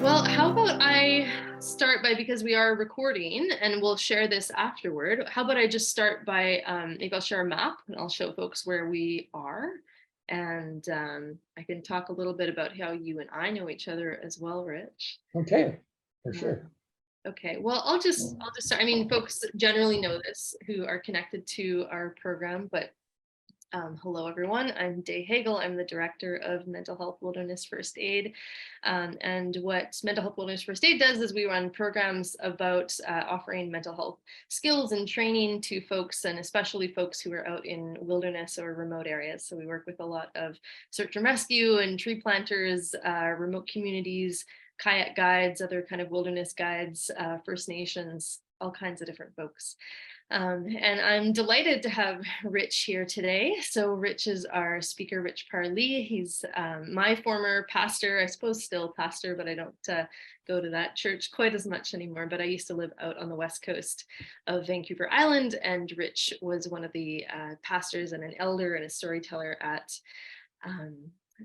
Well, how about I start by, because we are recording and we'll share this afterward, how about I just start by, maybe I'll share a map and I'll show folks where we are. And I can talk a little bit about how you and I know each other as well, Rich. Okay, for Uh, sure. okay, well, I'll just start. I mean, folks generally know this who are connected to our program, but hello, everyone. I'm Day Hagel. I'm the Director of Mental Health Wilderness First Aid. And what Mental Health Wilderness First Aid does is we run programs about offering mental health skills and training to folks, and especially folks who are out in wilderness or remote areas. So we work with a lot of search and rescue and tree planters, remote communities, kayak guides, other kind of wilderness guides, First Nations, all kinds of different folks. And I'm delighted to have Rich here today. So Rich is our speaker, Rich Parlee. He's my former pastor, I suppose still pastor, but I don't go to that church quite as much anymore. But I used to live out on the west coast of Vancouver Island, and Rich was one of the pastors and an elder and a storyteller um,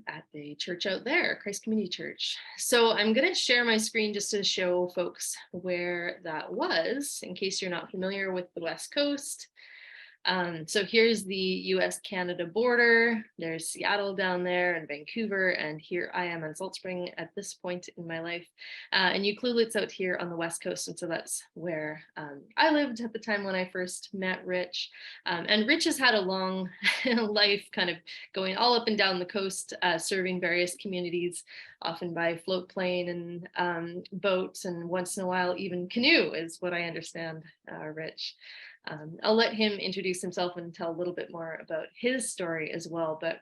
at the church out there, Christ Community Church. So I'm going to share my screen just to show folks where that was, in case you're not familiar with the West Coast. So here's the US-Canada border. There's Seattle down there and Vancouver, and here I am in Salt Spring at this point in my life. And Ucluelet's out here on the West Coast, and so that's where I lived at the time when I first met Rich. And Rich has had a long life kind of going all up and down the coast, serving various communities, often by float plane and boats, and once in a while even canoe is what I understand, Rich. I'll let him introduce himself and tell a little bit more about his story as well. But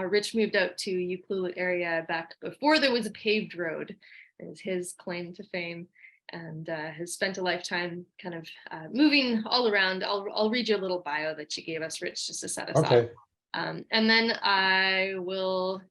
Rich moved out to Ucluelet area back before there was a paved road, is his claim to fame, and has spent a lifetime kind of moving all around. I'll read you a little bio that you gave us, Rich, just to set us up. And then I will,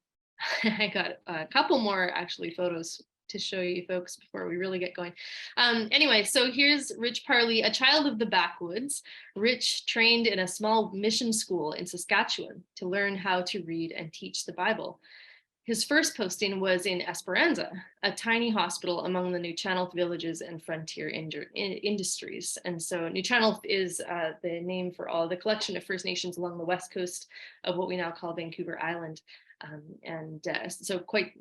I got a couple more actually photos to show you folks before we really get going. Anyway, so here's Rich Parlee, a child of the backwoods. Rich trained in a small mission school in Saskatchewan to learn how to read and teach the Bible. His first posting was in Esperanza, a tiny hospital among the Nu Cha Nulth villages and frontier industries. And so Nu Cha Nulth is the name for all the collection of First Nations along the west coast of what we now call Vancouver Island. So quite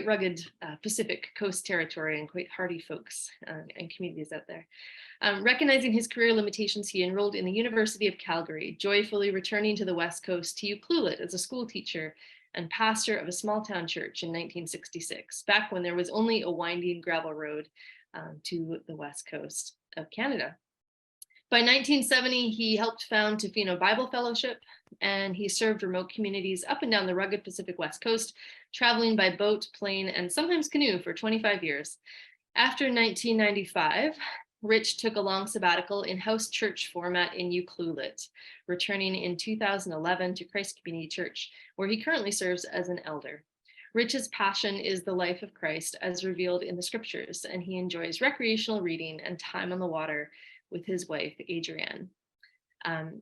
rugged Pacific Coast territory, and quite hardy folks and communities out there. Recognizing his career limitations, he enrolled in the University of Calgary, joyfully returning to the West Coast to Ucluelet as a school teacher and pastor of a small town church in 1966, back when there was only a winding gravel road to the west coast of Canada. By 1970, he helped found Tofino Bible Fellowship, and he served remote communities up and down the rugged Pacific West Coast, traveling by boat, plane, and sometimes canoe for 25 years. After 1995, Rich took a long sabbatical in house church format in Ucluelet, returning in 2011 to Christ Community Church, where he currently serves as an elder. Rich's passion is the life of Christ as revealed in the scriptures, and he enjoys recreational reading and time on the water with his wife, Adrienne.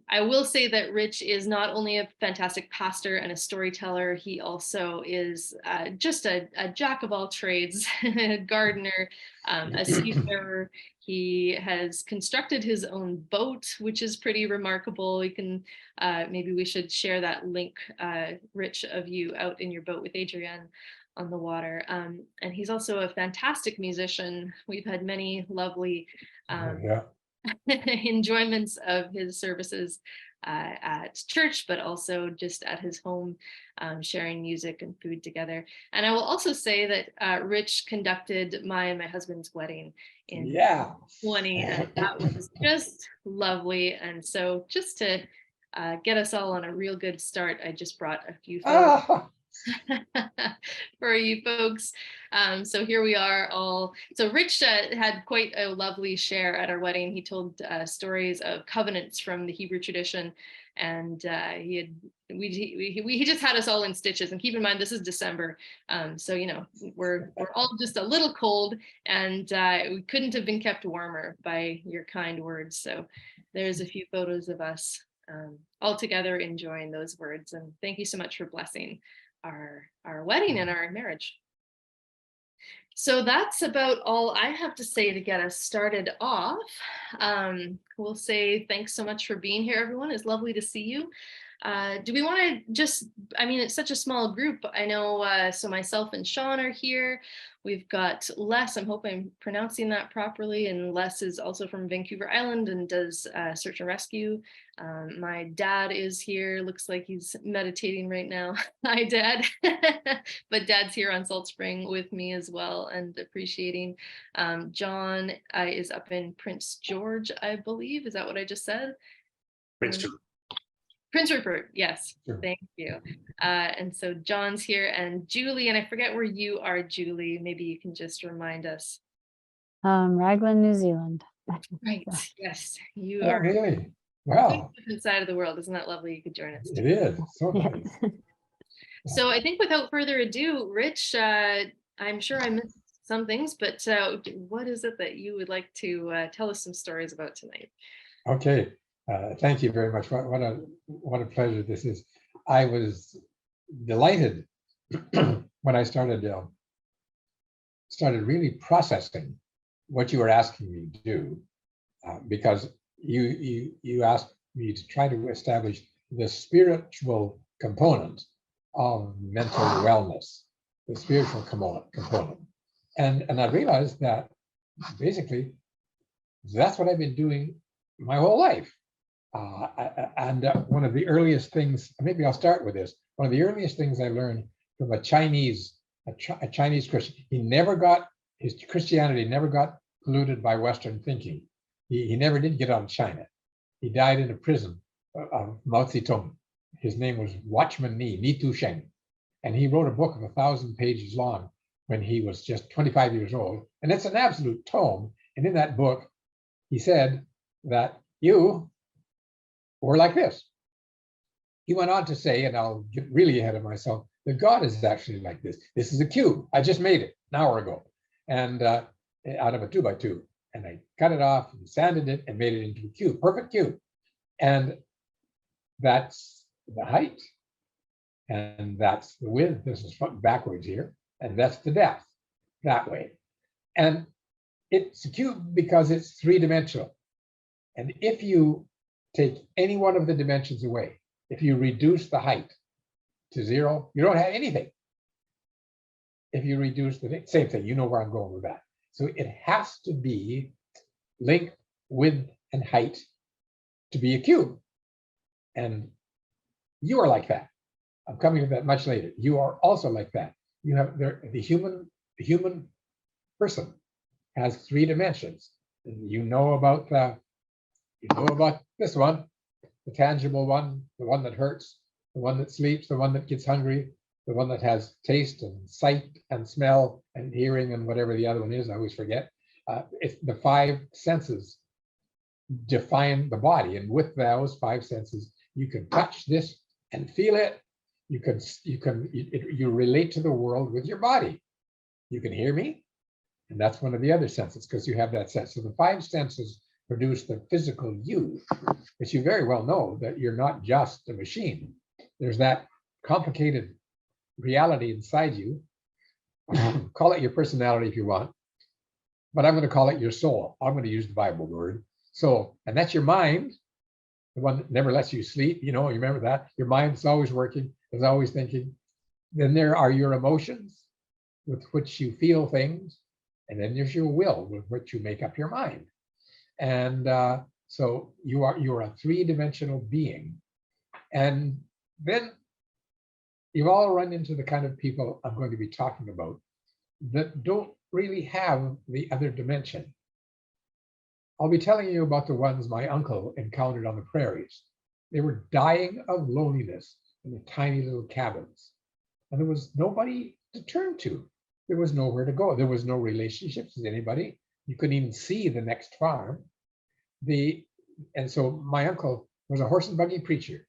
I will say that Rich is not only a fantastic pastor and a storyteller, he also is just a jack of all trades, a gardener, a seafarer. He has constructed his own boat, which is pretty remarkable. You can, maybe we should share that link, Rich, of you out in your boat with Adrienne on the water. And he's also a fantastic musician. We've had many lovely enjoyments of his services at church, but also just at his home, sharing music and food together. And I will also say that Rich conducted my and my husband's wedding in 2020, and that was just lovely. And so just to get us all on a real good start, I just brought a few photos for you folks. So here we are all. So Rich had quite a lovely share at our wedding. He told stories of covenants from the Hebrew tradition, and he just had us all in stitches. And keep in mind, this is December, so you know we're all just a little cold, and we couldn't have been kept warmer by your kind words. So there's a few photos of us all together enjoying those words, and thank you so much for blessing our wedding and our marriage. So that's about all I have to say to get us started off. We'll say thanks so much for being here, everyone. It's lovely to see you. Do we want to just, I mean, it's such a small group. I know, so myself and Sean are here. We've got Les, I hope I'm pronouncing that properly. And Les is also from Vancouver Island and does search and rescue. My dad is here. Looks like he's meditating right now. Hi, Dad. But Dad's here on Salt Spring with me as well and appreciating. John is up in Prince George, I believe. Is that what I just said? Prince George. Prince Rupert, yes, Sure. Thank you. And so John's here and Julie, and I forget where you are, Julie. Maybe you can just remind us. Raglan, New Zealand. Right, yes, you Oh, are really? Wow. different side of the world. Isn't that lovely? You could join us. It is. So nice. So I think without further ado, Rich, I'm sure I missed some things, but what is it that you would like to tell us some stories about tonight? Okay. Thank you very much. What a pleasure this is. I was delighted when I started really processing what you were asking me to do, because you asked me to try to establish the spiritual component of mental wellness, the spiritual component, and I realized that basically that's what I've been doing my whole life. And one of the earliest things, maybe I'll start with this. One of the earliest things I learned from a Chinese Christian. His Christianity never got polluted by Western thinking. He never did get out of China. He died in a prison of Mao Zedong. His name was Watchman Ni Tu Sheng, and he wrote a book of 1,000 pages long when he was just 25 years old, and it's an absolute tome. And in that book, he said that you were like this. He went on to say, and I'll get really ahead of myself, that God is actually like this. This is a cube. I just made it an hour ago, and out of a 2x2, and I cut it off and sanded it and made it into a cube, perfect cube. And that's the height, and that's the width. This is backwards here, and that's the depth that way. And it's a cube because it's three-dimensional. And if you take any one of the dimensions away, if you reduce the height to 0, you don't have anything. If you reduce the same thing, you know where I'm going with that. So it has to be length, width, and height to be a cube. And you are like that. I'm coming to that much later. You are also like that. You have the human person has 3 dimensions. And you know about this one, the tangible one, the one that hurts, the one that sleeps, the one that gets hungry, the one that has taste and sight and smell and hearing and whatever the other one is, I always forget. It's the 5 senses define the body, and with those 5 senses, you can touch this and feel it. You relate to the world with your body. You can hear me, and that's one of the other senses because you have that sense. So the 5 senses produce the physical you, but you very well know that you're not just a machine. There's that complicated reality inside you. Call it your personality if you want, but I'm going to call it your soul. I'm going to use the Bible word. So, and that's your mind, the one that never lets you sleep. You remember that? Your mind's always working, is always thinking. Then there are your emotions with which you feel things. And then there's your will with which you make up your mind. And so you are a 3-dimensional being. And then you've all run into the kind of people I'm going to be talking about that don't really have the other dimension. I'll be telling you about the ones my uncle encountered on the prairies. They were dying of loneliness in the tiny little cabins. And there was nobody to turn to. There was nowhere to go. There was no relationships with anybody. You couldn't even see the next farm. And so my uncle was a horse and buggy preacher.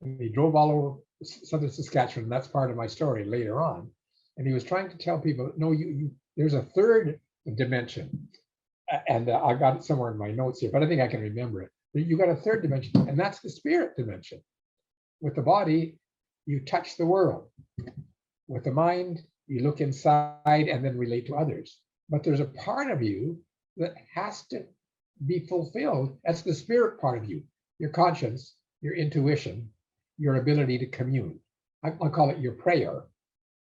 And he drove all over southern Saskatchewan. And that's part of my story later on. And he was trying to tell people, no, there's a 3rd dimension. And I got it somewhere in my notes here, but I think I can remember it. You got a 3rd dimension, and that's the spirit dimension. With the body, you touch the world. With the mind, You look inside and then relate to others. But there's a part of you that has to be fulfilled. That's the spirit part of you, your conscience, your intuition, your ability to commune. I call it your prayer.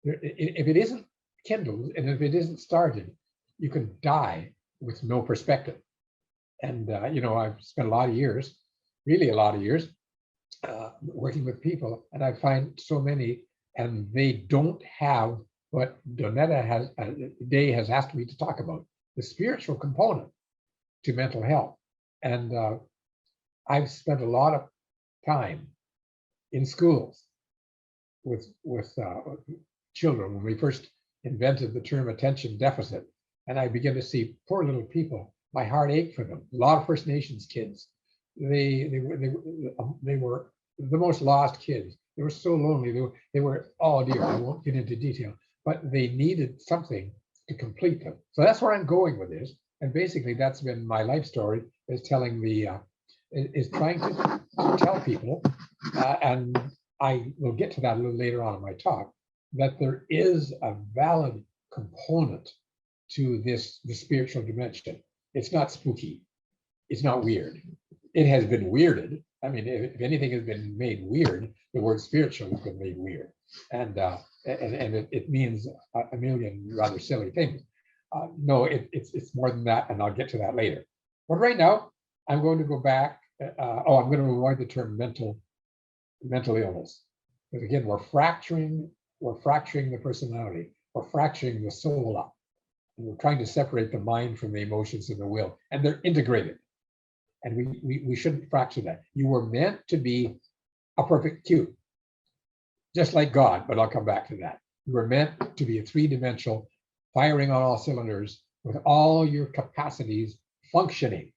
If it isn't kindled and if it isn't started, you can die with no perspective. And, I've spent a lot of years, really a lot of years, working with people, and I find so many, and they don't have what Day has asked me to talk about, the spiritual component to mental health. And I've spent a lot of time in schools with children when we first invented the term attention deficit, and I began to see poor little people. My heart ached for them. A lot of First Nations kids. They were the most lost kids. They were so lonely. They were, oh dear, I won't get into detail, but they needed something to complete them. So that's where I'm going with this. And basically, that's been my life story, is telling is trying to tell people, and I will get to that a little later on in my talk, that there is a valid component to the spiritual dimension. It's not spooky. It's not weird. It has been weirded. I mean, if anything has been made weird, the word spiritual has been made weird. And it means a million rather silly things. No, it's more than that, and I'll get to that later. But right now, I'm going to go back. I'm going to avoid the term mental illness. Because again, we're fracturing the personality. We're fracturing the soul up. And we're trying to separate the mind from the emotions and the will, and they're integrated. And we shouldn't fracture that. You were meant to be a perfect cube, just like God, but I'll come back to that. You were meant to be a three-dimensional, firing on all cylinders with all your capacities functioning.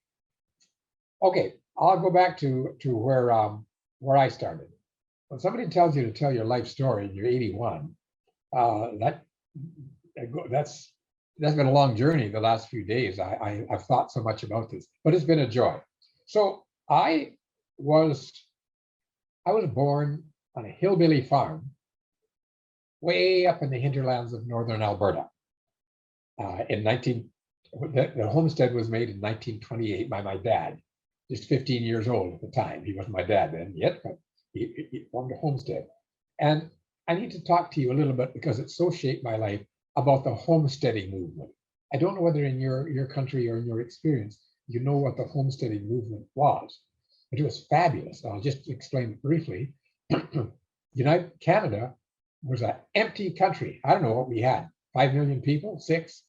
Okay, I'll go back to where I started. When somebody tells you to tell your life story and you're 81, that's been a long journey the last few days. I've thought so much about this, but it's been a joy. So I was born on a hillbilly farm way up in the hinterlands of northern Alberta. The homestead was made in 1928 by my dad, just 15 years old at the time. He wasn't my dad then yet, but he formed a homestead. And I need to talk to you a little bit, because it so shaped my life, about the homesteading movement. I don't know whether in your country or in your experience, you know what the homesteading movement was, but it was fabulous. I'll just explain it briefly. Canada was an empty country. I don't know what we had, 5 million people, 6,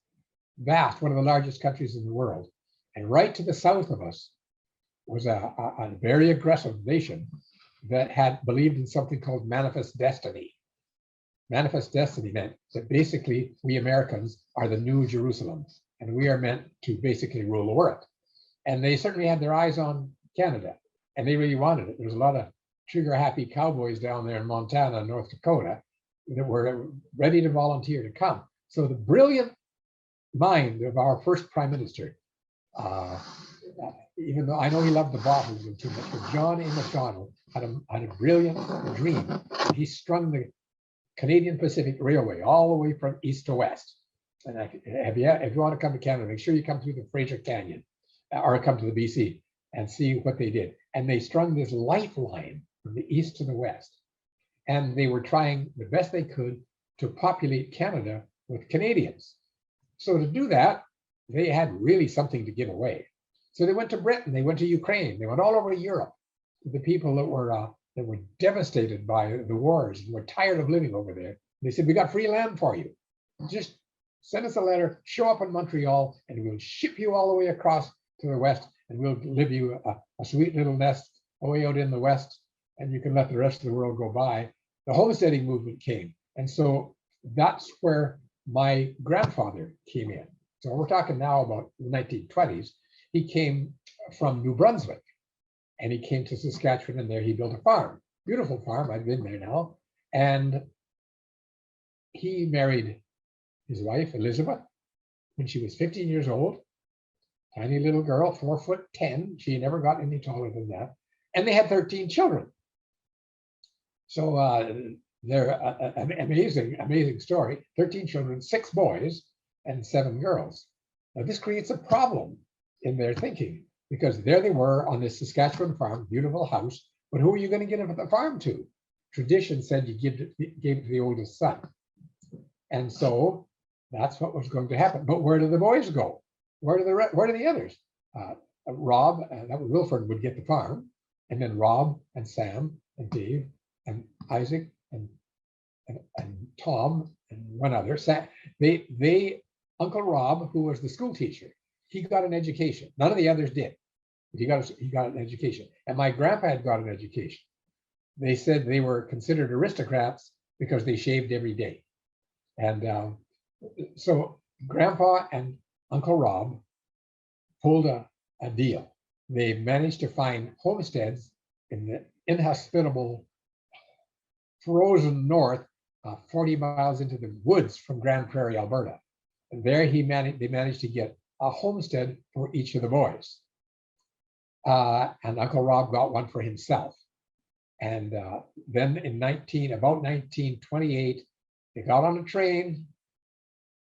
vast, one of the largest countries in the world. And right to the south of us was a very aggressive nation that had believed in something called manifest destiny. Manifest destiny meant that basically we Americans are the new Jerusalem, and we are meant to basically rule the world. And they certainly had their eyes on Canada, and they really wanted it. There was a lot of trigger-happy cowboys down there in Montana and North Dakota that were ready to volunteer to come. So the brilliant mind of our first prime minister, even though I know he loved the bottles too much, but John A. Macdonald had a brilliant dream. He strung the Canadian Pacific Railway all the way from east to west. And if you want to come to Canada, make sure you come through the Fraser Canyon or come to the BC and see what they did. And they strung this lifeline from the east to the west. And they were trying the best they could to populate Canada with Canadians. So to do that, they had really something to give away. So they went to Britain, they went to Ukraine, they went all over Europe. The people that were devastated by the wars and were tired of living over there. They said, we got free land for you. Just send us a letter, show up in Montreal, and we'll ship you all the way across to the west, and we'll give you a sweet little nest away out in the west, and you can let the rest of the world go by. The homesteading movement came. And so that's where my grandfather came in. So we're talking now about the 1920s. He came from New Brunswick, and he came to Saskatchewan, and there he built a farm, beautiful farm. I've been there now. And he married his wife, Elizabeth, when she was 15 years old, tiny little girl, 4'10". She never got any taller than that. And they had 13 children. So They're an amazing story. 13 children, 6 boys and 7 girls. Now this creates a problem in their thinking because there they were on this Saskatchewan farm, beautiful house, but who are you going to give the farm to? Tradition said you gave it to the oldest son. And so that's what was going to happen. But where do the boys go? Where do the others? Rob, that was Wilford, would get the farm, and then Rob and Sam and Dave and Isaac and Tom and one other. Uncle Rob, who was the school teacher, he got an education. None of the others did. But he got an education. And my grandpa had got an education. They said they were considered aristocrats because they shaved every day. And so Grandpa and Uncle Rob pulled a deal. They managed to find homesteads in the inhospitable frozen north, 40 miles into the woods from Grand Prairie, Alberta. And there they managed to get a homestead for each of the boys. And Uncle Rob got one for himself. And then in about 1928, they got on a train,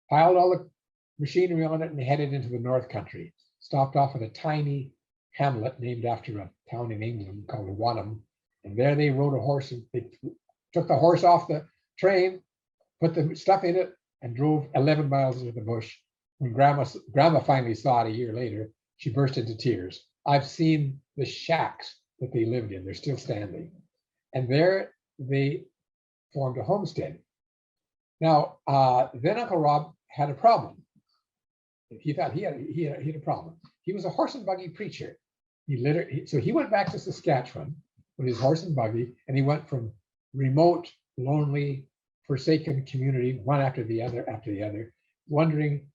piled all the machinery on it, and headed into the North Country. Stopped off at a tiny hamlet named after a town in England called Wanham. And there they rode a horse, and they took the horse off the train, put the stuff in it, and drove 11 miles into the bush. When Grandma finally saw it a year later, she burst into tears. I've seen the shacks that they lived in. They're still standing. And there they formed a homestead. Now, then Uncle Rob had a problem. He thought he had a problem. He was a horse and buggy preacher. So he went back to Saskatchewan with his horse and buggy, and he went from remote, lonely, forsaken community, one after the other, wondering,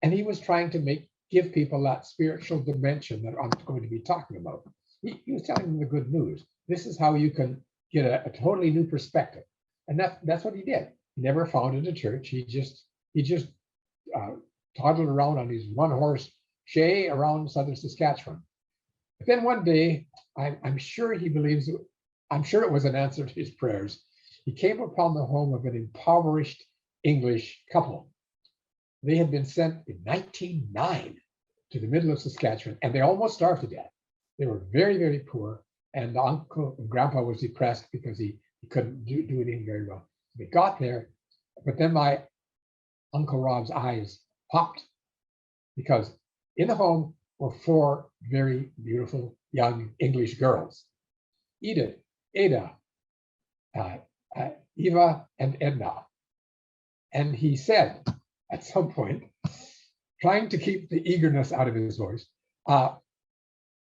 and he was trying to give people that spiritual dimension that I'm going to be talking about. He was telling them the good news. This is how you can get a totally new perspective. And that's what he did. He never founded a church. He just toddled around on his one-horse shay around southern Saskatchewan. But then one day, I'm sure it was an answer to his prayers. He came upon the home of an impoverished English couple. They had been sent in 1909 to the middle of Saskatchewan, and they almost starved to death. They were very, very poor, and Uncle and Grandpa was depressed because he couldn't do anything very well. They got there, but then my Uncle Rob's eyes popped because in the home were 4 very beautiful young English girls, Edith, Ada, Eva, and Edna. And he said at some point, trying to keep the eagerness out of his voice,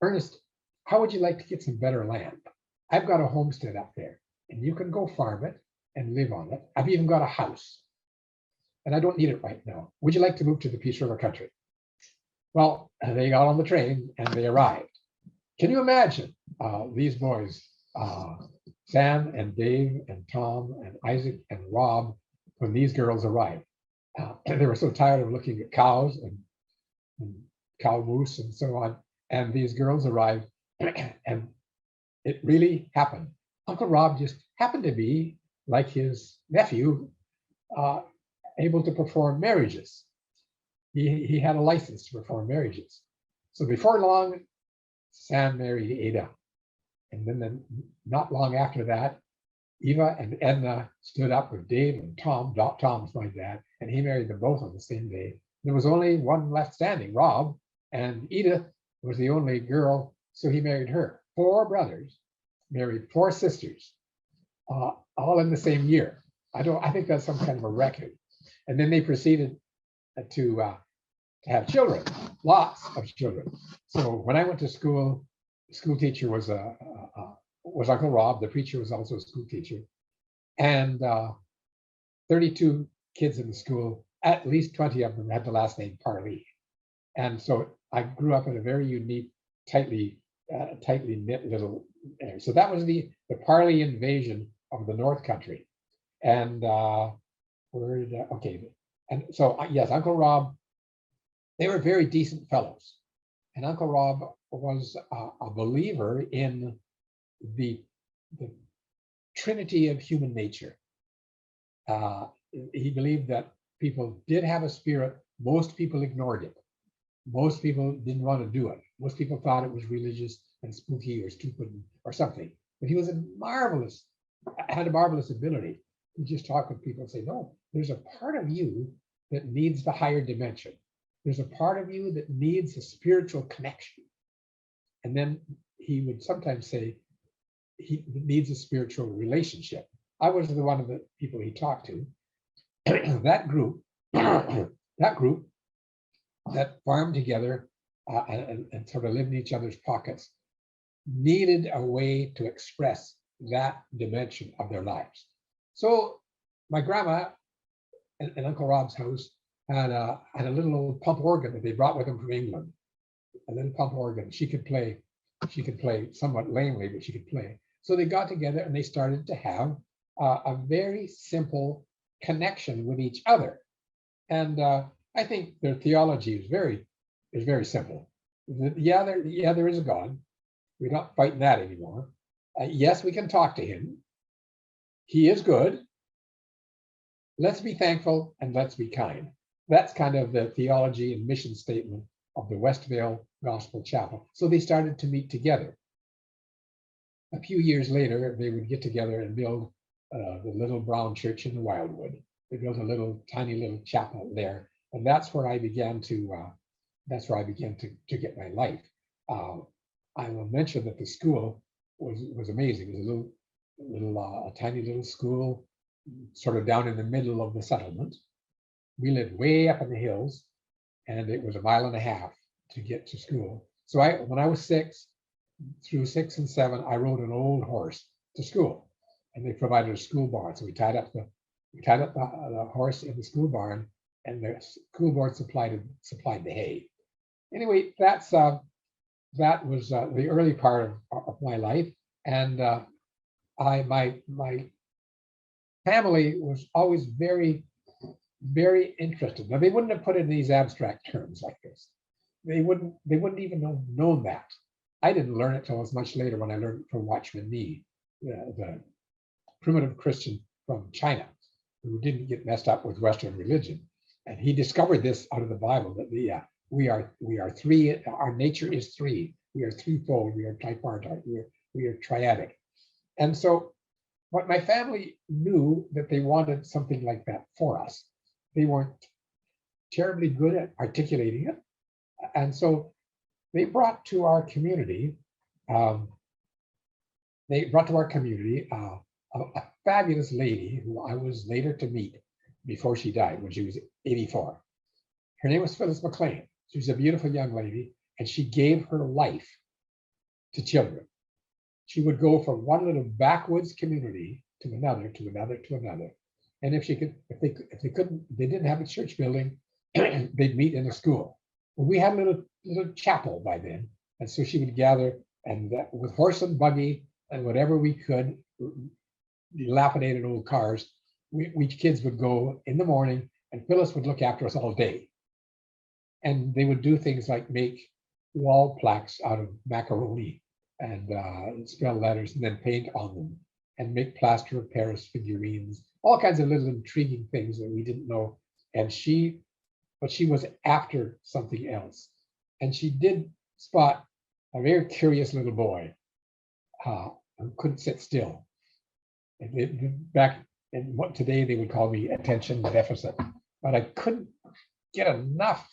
Ernest, how would you like to get some better land? I've got a homestead up there, and you can go farm it and live on it. I've even got a house, and I don't need it right now. Would you like to move to the Peace River country? Well, they got on the train and they arrived. Can you imagine these boys, Sam and Dave and Tom and Isaac and Rob, when these girls arrived? They were so tired of looking at cows and cow moose and so on. And these girls arrived, and it really happened. Uncle Rob just happened to be, like his nephew, able to perform marriages. He had a license to perform marriages. So before long, Sam married Ada. And then not long after that, Eva and Edna stood up with Dave and Tom. Tom's my dad, and he married them both on the same day. There was only one left standing, Rob, and Edith was the only girl, so he married her. 4 brothers married 4 sisters, all in the same year. I think that's some kind of a record. And then they proceeded to have children, lots of children. So when I went to school, the school teacher was Uncle Rob. The preacher was also a school teacher, and 32 kids in the school. At least 20 of them had the last name Parlee, and so I grew up in a very unique, tightly knit little area. So that was the Parlee invasion of the North Country, and and so yes, Uncle Rob. They were very decent fellows, and Uncle Rob was a believer in the trinity of human nature. He believed that people did have a spirit. Most people ignored it. Most people didn't want to do it. Most people thought it was religious and spooky or stupid or something. But he was had a marvelous ability to just talk with people and say, no, there's a part of you that needs the higher dimension. There's a part of you that needs a spiritual connection. And then he would sometimes say he needs a spiritual relationship. I was one of the people he talked to. That group that farmed together and sort of lived in each other's pockets needed a way to express that dimension of their lives. So my grandma and Uncle Rob's house had a little old pump organ that they brought with them from England. A little pump organ. She could play somewhat lamely, but she could play. So they got together and they started to have a very simple connection with each other. And I think their theology is very simple. Yeah, there is a God. We're not fighting that anymore. Yes, we can talk to him. He is good. Let's be thankful and let's be kind. That's kind of the theology and mission statement of the Westvale Gospel Chapel. So they started to meet together. A few years later, they would get together and build the little brown church in the Wildwood. They built a tiny little chapel there, and that's where I began to get my life. I will mention that the school was amazing. It was a tiny little school, sort of down in the middle of the settlement. We lived way up in the hills, and it was 1.5 miles to get to school. So when I was 6, through 6 and 7, I rode an old horse to school, and they provided a school barn. So we tied up the horse in the school barn, and the school board supplied the hay. Anyway, that was the early part of my life, and my family was always very, very interested. Now, they wouldn't have put it in these abstract terms like this. They wouldn't even have known that. I didn't learn it till much later when I learned it from Watchman Nee, the primitive Christian from China, who didn't get messed up with Western religion. And he discovered this out of the Bible, that we are three, our nature is three. We are threefold, we are tripartite, we are triadic. And so what my family knew that they wanted something like that for us. They weren't terribly good at articulating it. And so they brought to our community, a fabulous lady who I was later to meet before she died when she was 84. Her name was Phyllis McLean. She was a beautiful young lady, and she gave her life to children. She would go from one little backwoods community to another, to another, to another. And if they didn't have a church building, they'd meet in a school. Well, we had a little chapel by then, and so she would gather, and with horse and buggy and whatever we could, dilapidated old cars, we kids would go in the morning, and Phyllis would look after us all day. And they would do things like make wall plaques out of macaroni and spell letters and then paint on them, and make plaster of Paris figurines, all kinds of little intriguing things that we didn't know. But she was after something else. And she did spot a very curious little boy who couldn't sit still. Back in what today they would call me attention deficit, but I couldn't get enough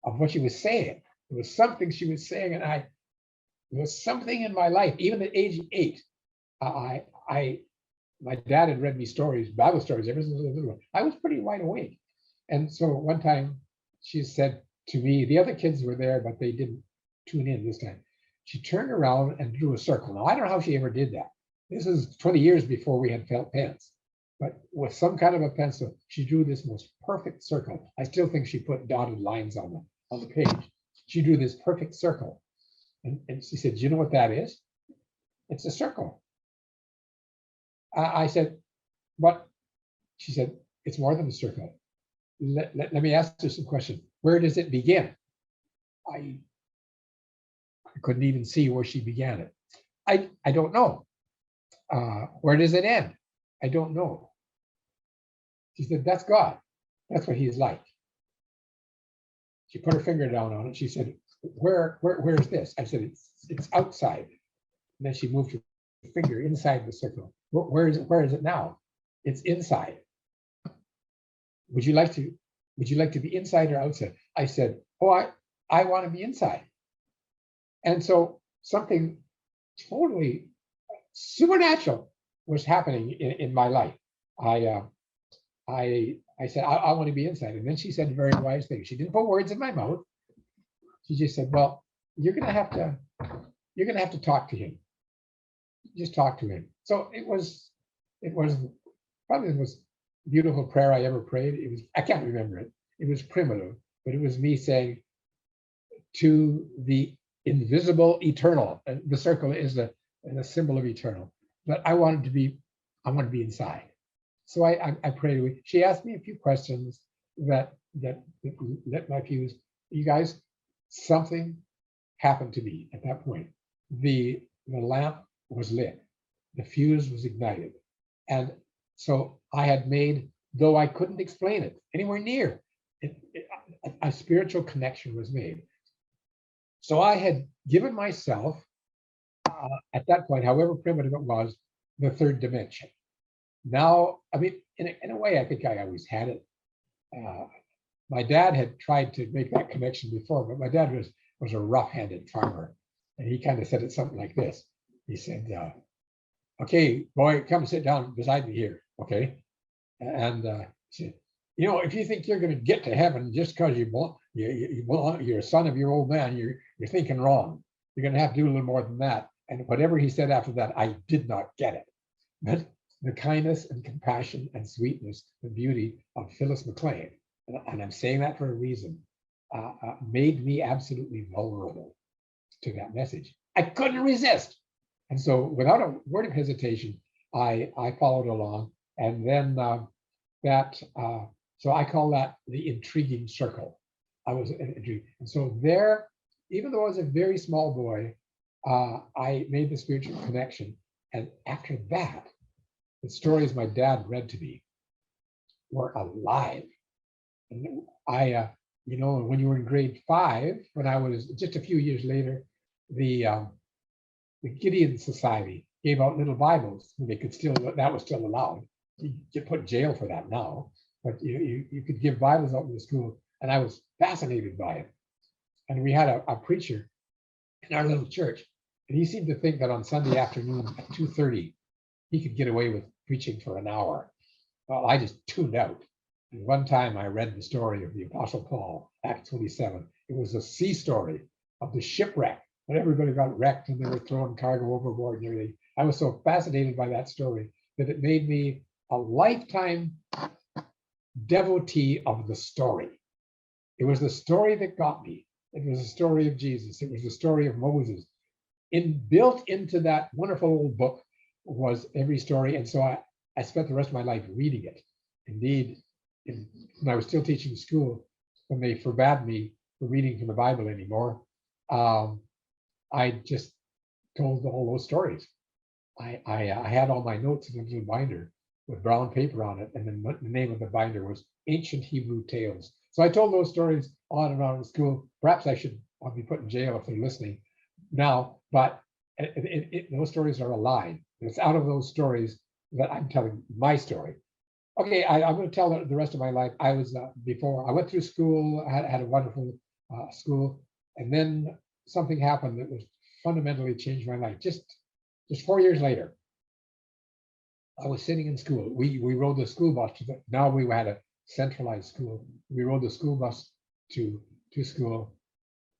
of what she was saying. There was something she was saying, and there was something in my life, even at age 8. My dad had read me stories, Bible stories, ever since I was a little one. I was pretty wide awake. And so one time she said to me, the other kids were there, but they didn't tune in this time. She turned around and drew a circle. Now, I don't know how she ever did that. This is 20 years before we had felt pens. But with some kind of a pencil, she drew this most perfect circle. I still think she put dotted lines on the page. She drew this perfect circle. And she said, "Do you know what that is?" "It's a circle." I said, "What?" She said, "It's more than a circle. Let me ask you some questions. Where does it begin?" I couldn't even see where she began it. I don't know. Where does it end? I don't know. She said, that's God. That's what he's like. She put her finger down on it. She said, where's this? I said, it's outside. And then she moved her finger inside the circle. Where is it now? It's inside. Would you like to be inside or outside? I said, oh, I want to be inside. And so something totally supernatural was happening in my life. I said, I want to be inside. And then she said a very wise thing. She didn't put words in my mouth. She just said, well, you're gonna have to talk to him. Just talk to him. So it was probably the most beautiful prayer I ever prayed. I can't remember it. It was primitive, but it was me saying to the invisible eternal. And the circle is a symbol of eternal. But I want to be inside. So I prayed. She asked me a few questions that lit my fuse. You guys, something happened to me at that point. The lamp was lit. The fuse was ignited. And so I had made, though I couldn't explain it anywhere near, a spiritual connection was made. So I had given myself, at that point, however primitive it was, the third dimension. Now, I mean, in a way, I think I always had it. My dad had tried to make that connection before, but my dad was a rough-handed farmer. And he kind of said it something like this. He said, okay, boy, come sit down beside me here, okay? And he said, you know, if you think you're going to get to heaven just because you're a son of your old man, you're thinking wrong. You're going to have to do a little more than that. And whatever he said after that, I did not get it. But the kindness and compassion and sweetness and beauty of Phyllis McLean, and I'm saying that for a reason, made me absolutely vulnerable to that message. I couldn't resist. And so without a word of hesitation, I followed along. And then so I call that the intriguing circle. I was intrigued. And so there, even though I was a very small boy, I made the spiritual connection. And after that, the stories my dad read to me were alive. And I, you know, when you were in grade 5, when I was just a few years later, the Gideon Society gave out little Bibles. They could still, that was still allowed. You get put in jail for that now, but you could give Bibles out in the school, and I was fascinated by it. And we had a preacher in our little church, and he seemed to think that on Sunday afternoon at 2:30, he could get away with preaching for an hour. Well, I just tuned out. And one time I read the story of the Apostle Paul, Acts 27. It was a sea story of the shipwreck, when everybody got wrecked and they were throwing cargo overboard and everything. I was so fascinated by that story that it made me a lifetime devotee of the story. It was the story that got me. It was the story of Jesus. It was the story of Moses. Built into that wonderful old book was every story. And so I spent the rest of my life reading it. Indeed, when I was still teaching school, when they forbade me from reading from the Bible anymore, I just told all those stories. I had all my notes in a little binder with brown paper on it, and then the name of the binder was Ancient Hebrew Tales. So I told those stories on and on in school. Perhaps I'll be put in jail if they're listening now, but those stories are alive. It's out of those stories that I'm telling my story. Okay, I'm going to tell the rest of my life. I was before I went through school, I had a wonderful school, and then something happened that was fundamentally changed my life. Just 4 years later, I was sitting in school. We rode the school bus now we had a centralized school. We rode the school bus to school,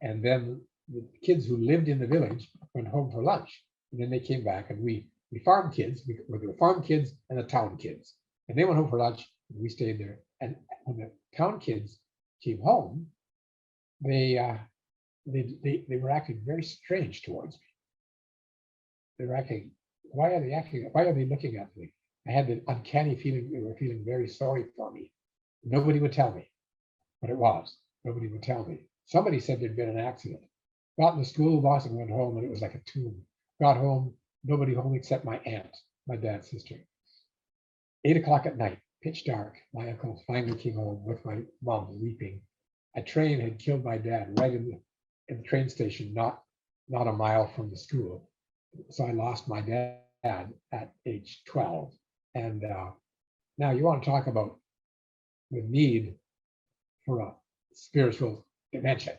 and then the kids who lived in the village went home for lunch, and then they came back, and we farm kids. We were the farm kids and the town kids, and they went home for lunch, and we stayed there. And when the town kids came home, they were acting very strange towards me. They were acting, why are they looking at me? I had the uncanny feeling they were feeling very sorry for me. Nobody would tell me what it was. Nobody would tell me. Somebody said there'd been an accident. Got in the school bus and went home, and it was like a tomb. Got home, nobody home except my aunt, my dad's sister. 8 o'clock at night, pitch dark. My uncle finally came home with my mom weeping. A train had killed my dad right in the train station, not a mile from the school. So I lost my dad at age 12. And now you want to talk about the need for a spiritual dimension.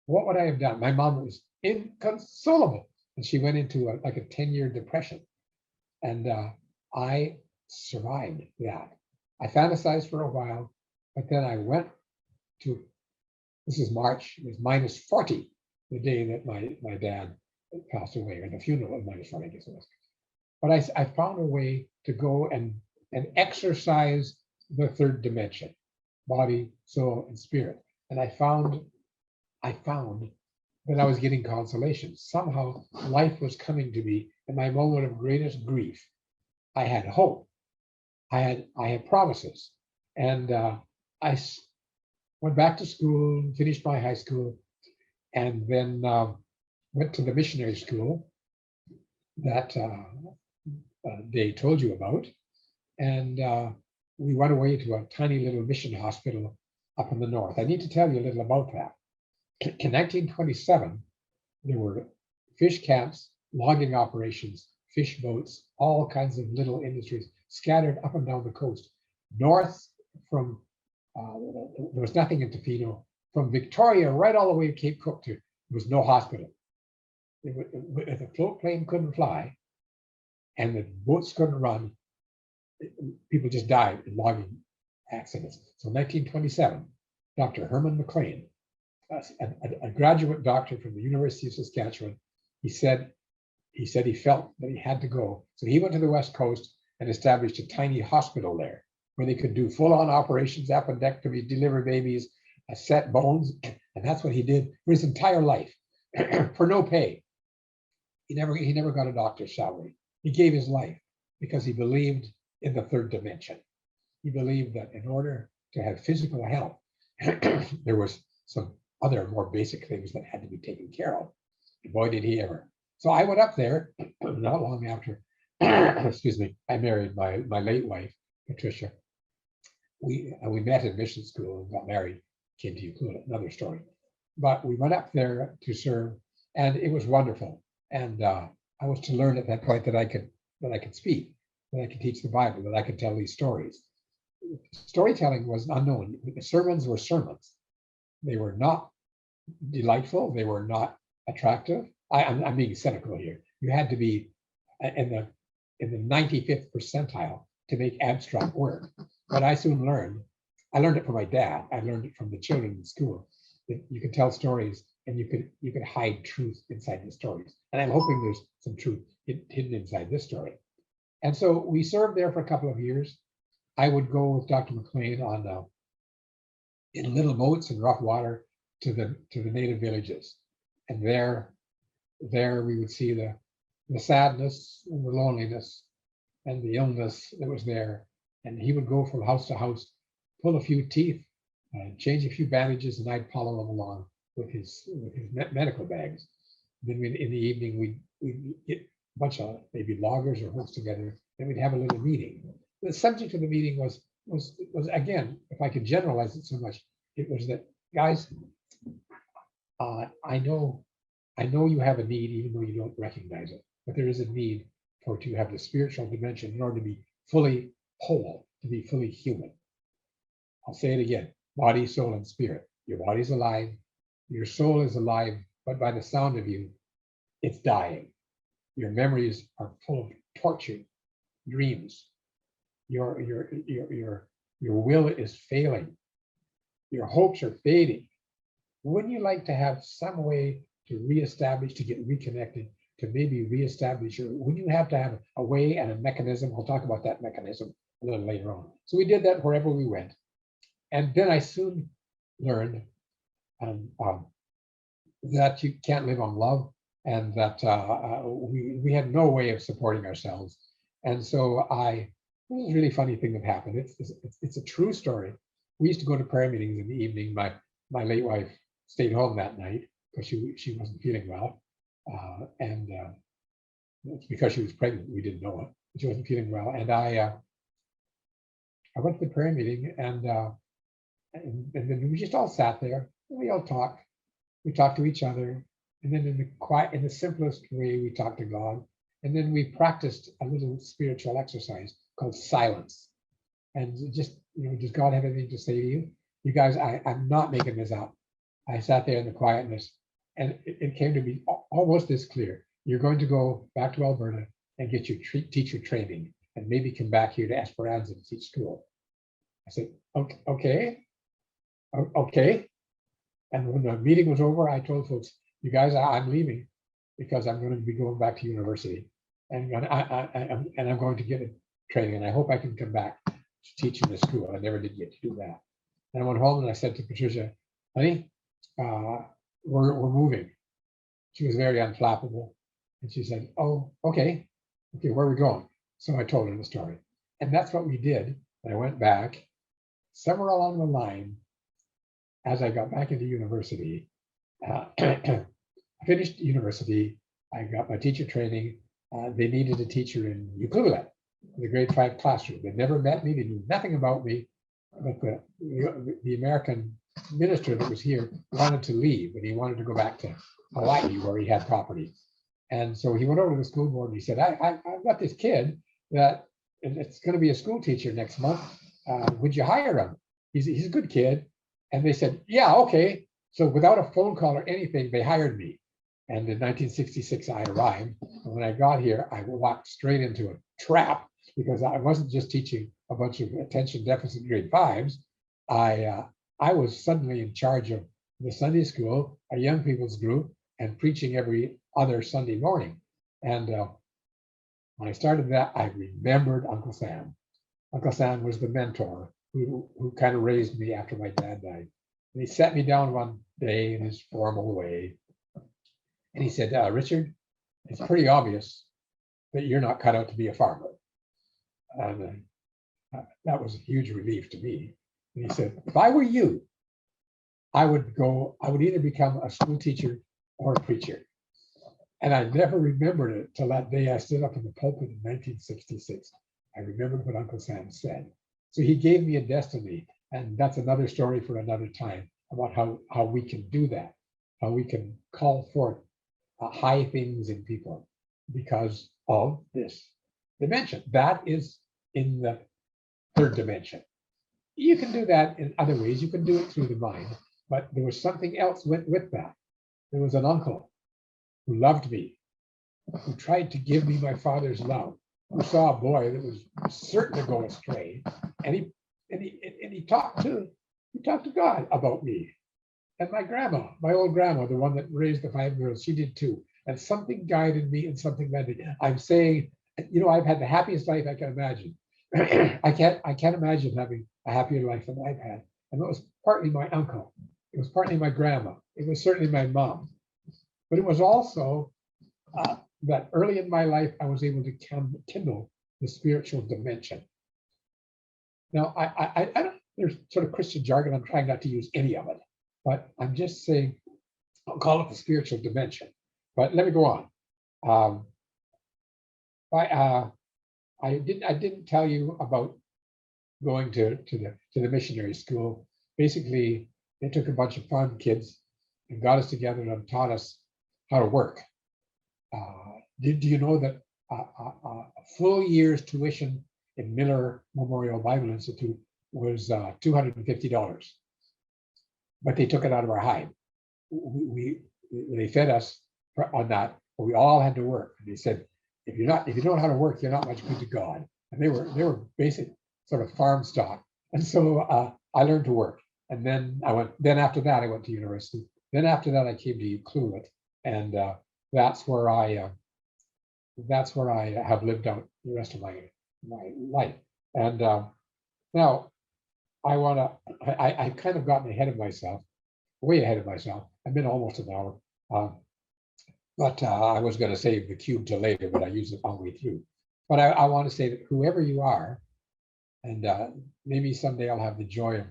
What would I have done? My mom was inconsolable, and she went into like a 10-year depression. And I survived that. I fantasized for a while, but then I went to, this is March, it was minus 40 the day that my dad passed away, or the funeral of minus 40, I guess it was. But I found a way to go and exercise the third dimension, body, soul, and spirit. And I found that I was getting consolation. Somehow life was coming to me in my moment of greatest grief. I had hope. I had promises. And I went back to school, finished my high school, and then went to the missionary school that they told you about. And we went away to a tiny little mission hospital up in the north. I need to tell you a little about that. In 1927, there were fish camps, logging operations, fish boats, all kinds of little industries scattered up and down the coast. North from, there was nothing in Tofino. From Victoria right all the way to Cape Cook, there was no hospital. If the float plane couldn't fly and the boats couldn't run, people just died in logging accidents. So 1927, Dr. Herman McLean, a graduate doctor from the University of Saskatchewan, he said he felt that he had to go. So he went to the West Coast and established a tiny hospital there where they could do full-on operations, appendectomy, deliver babies, set bones. And that's what he did for his entire life for no pay. He never got a doctor's salary. He gave his life because he believed in the third dimension. He believed that in order to have physical health, there was some other more basic things that had to be taken care of. Boy, did he ever. So I went up there not long after, excuse me, I married my late wife, Patricia. We met in mission school and got married, came to Ucluelet, another story. But we went up there to serve, and it was wonderful. And I was to learn at that point that I could speak, that I could teach the Bible, that I could tell these stories. Storytelling was unknown. The sermons were sermons. They were not delightful. They were not attractive. I'm being cynical here. You had to be in the 95th percentile to make abstract work. But I soon learned. I learned it from my dad. I learned it from the children in school. That you could tell stories and you could hide truth inside the stories. And I'm hoping there's some truth hidden inside this story. And so we served there for a couple of years. I would go with Dr. McLean on in little boats in rough water to the native villages, and there we would see the sadness and the loneliness and the illness that was there. And he would go from house to house, pull a few teeth, change a few bandages, and I'd follow him along with his medical bags. Then in the evening we'd get a bunch of maybe loggers or hooks together, and we'd have a little meeting. The subject of the meeting was again, if I could generalize it so much, it was that, guys, I know you have a need even though you don't recognize it, but there is a need to have the spiritual dimension in order to be fully whole, to be fully human. I'll say it again: body, soul, and spirit. Your body's alive, your soul is alive, but by the sound of you, it's dying. Your memories are full of tortured dreams. Your will is failing. Your hopes are fading. Wouldn't you like to have some way to reestablish, to get reconnected, to maybe reestablish your, wouldn't you have to have a way and a mechanism? We'll talk about that mechanism a little later on. So we did that wherever we went. And then I soon learned that you can't live on love, and that we had no way of supporting ourselves. And so it was a really funny thing that happened. It's a true story. We used to go to prayer meetings in the evening. My late wife stayed home that night because she wasn't feeling well. And it's because she was pregnant. We didn't know it. She wasn't feeling well. And I went to the prayer meeting, and then we just all sat there and we all talked. We talked to each other, and then in the simplest way, we talked to God. And then we practiced a little spiritual exercise called silence. And just, does God have anything to say to you? You guys, I'm not making this up. I sat there in the quietness, and it came to me almost this clear. You're going to go back to Alberta and get your teacher training, and maybe come back here to Esperanza to teach school. I said, okay. And when the meeting was over, I told folks, you guys, I'm leaving because I'm going to be going back to university, and I'm going to get a training, and I hope I can come back to teach in the school. I never did get to do that. And I went home and I said to Patricia, honey, we're moving. She was very unflappable. And she said, oh, okay, where are we going? So I told her the story. And that's what we did. And I went back. Somewhere along the line, as I got back into university, I finished university, I got my teacher training. They needed a teacher in Ucluelet, the grade 5 classroom. They never met me, they knew nothing about me, but the American minister that was here wanted to leave, and he wanted to go back to Hawaii where he had property. And so he went over to the school board and he said, I've got this kid that it's going to be a school teacher next month. Would you hire him? He's a good kid. And they said, yeah, okay. So without a phone call or anything, they hired me. And in 1966, I arrived. And when I got here, I walked straight into a trap, because I wasn't just teaching a bunch of attention deficit grade 5s. I was suddenly in charge of the Sunday school, a young people's group, and preaching every other Sunday morning. And when I started that, I remembered Uncle Sam. Uncle Sam was the mentor who kind of raised me after my dad died. And he sat me down one day in his formal way. And he said, Richard, it's pretty obvious that you're not cut out to be a farmer. And that was a huge relief to me. And he said, if I were you, I would either become a school teacher or a preacher. And I never remembered it till that day I stood up in the pulpit in 1966. I remembered what Uncle Sam said. So he gave me a destiny. And that's another story for another time, about how we can do that, how we can call forth high things in people because of this dimension. That is in the third dimension. You can do that in other ways. You can do it through the mind, but there was something else with that. There was an uncle who loved me, who tried to give me my father's love, who saw a boy that was certain to go astray, and he talked to God about me. And my grandma, my old grandma, the one that raised the 5 girls, she did too. And something guided me and something led me. I'm saying, I've had the happiest life I can imagine. I can't imagine having a happier life than I've had. And it was partly my uncle. It was partly my grandma. It was certainly my mom. But it was also that early in my life, I was able to kindle the spiritual dimension. Now, I don't, there's sort of Christian jargon. I'm trying not to use any of it. But I'm just saying, I'll call it the spiritual dimension. But let me go on. I didn't tell you about going to the missionary school. Basically, they took a bunch of fun kids and got us together and taught us how to work. Do you know that a full year's tuition in Miller Memorial Bible Institute was $250? But they took it out of our hide. They fed us on that, but we all had to work. And they said, if you don't know how to work, you're not much good to God. And they were basic sort of farm stock. And so I learned to work. And then after that, I went to university. Then after that, I came to Ucluelet, and that's where I have lived out the rest of my life. And now I've kind of gotten ahead of myself, way ahead of myself. I've been almost an hour, but I was going to save the cube till later, but I used it all the way through. But I want to say that whoever you are, and maybe someday I'll have the joy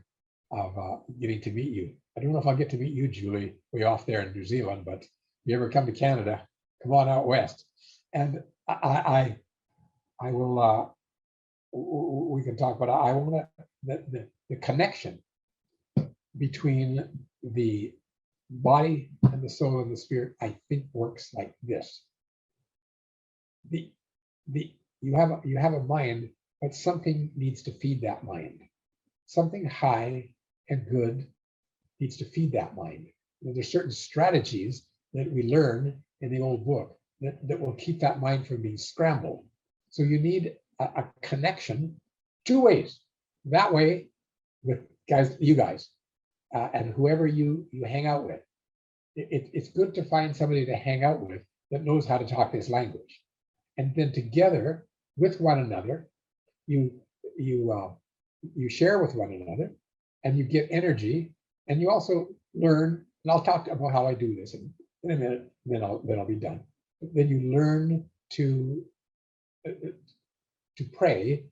of getting to meet you. I don't know if I'll get to meet you, Julie, way off there in New Zealand, but if you ever come to Canada, come on out west. And I will we can talk, but I want the connection between the body and the soul and the spirit, I think works like this. You have a mind, but something needs to feed that mind. Something high and good needs to feed that mind. There's certain strategies that we learn in the old book that will keep that mind from being scrambled. So you need a connection two ways. That way, with you guys, and whoever you hang out with, it's good to find somebody to hang out with that knows how to talk this language, and then together with one another, you share with one another, and you get energy, and you also learn. And I'll talk about how I do this in a minute. Then I'll be done. Then you learn to pray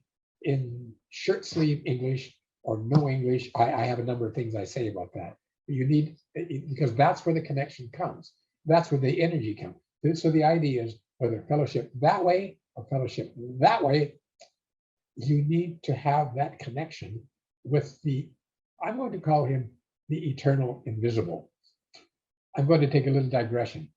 in shirt sleeve English or no English. I have a number of things I say about that. You need, because that's where the connection comes. That's where the energy comes. So the idea is whether fellowship that way or fellowship that way, you need to have that connection with I'm going to call him the eternal invisible. I'm going to take a little digression.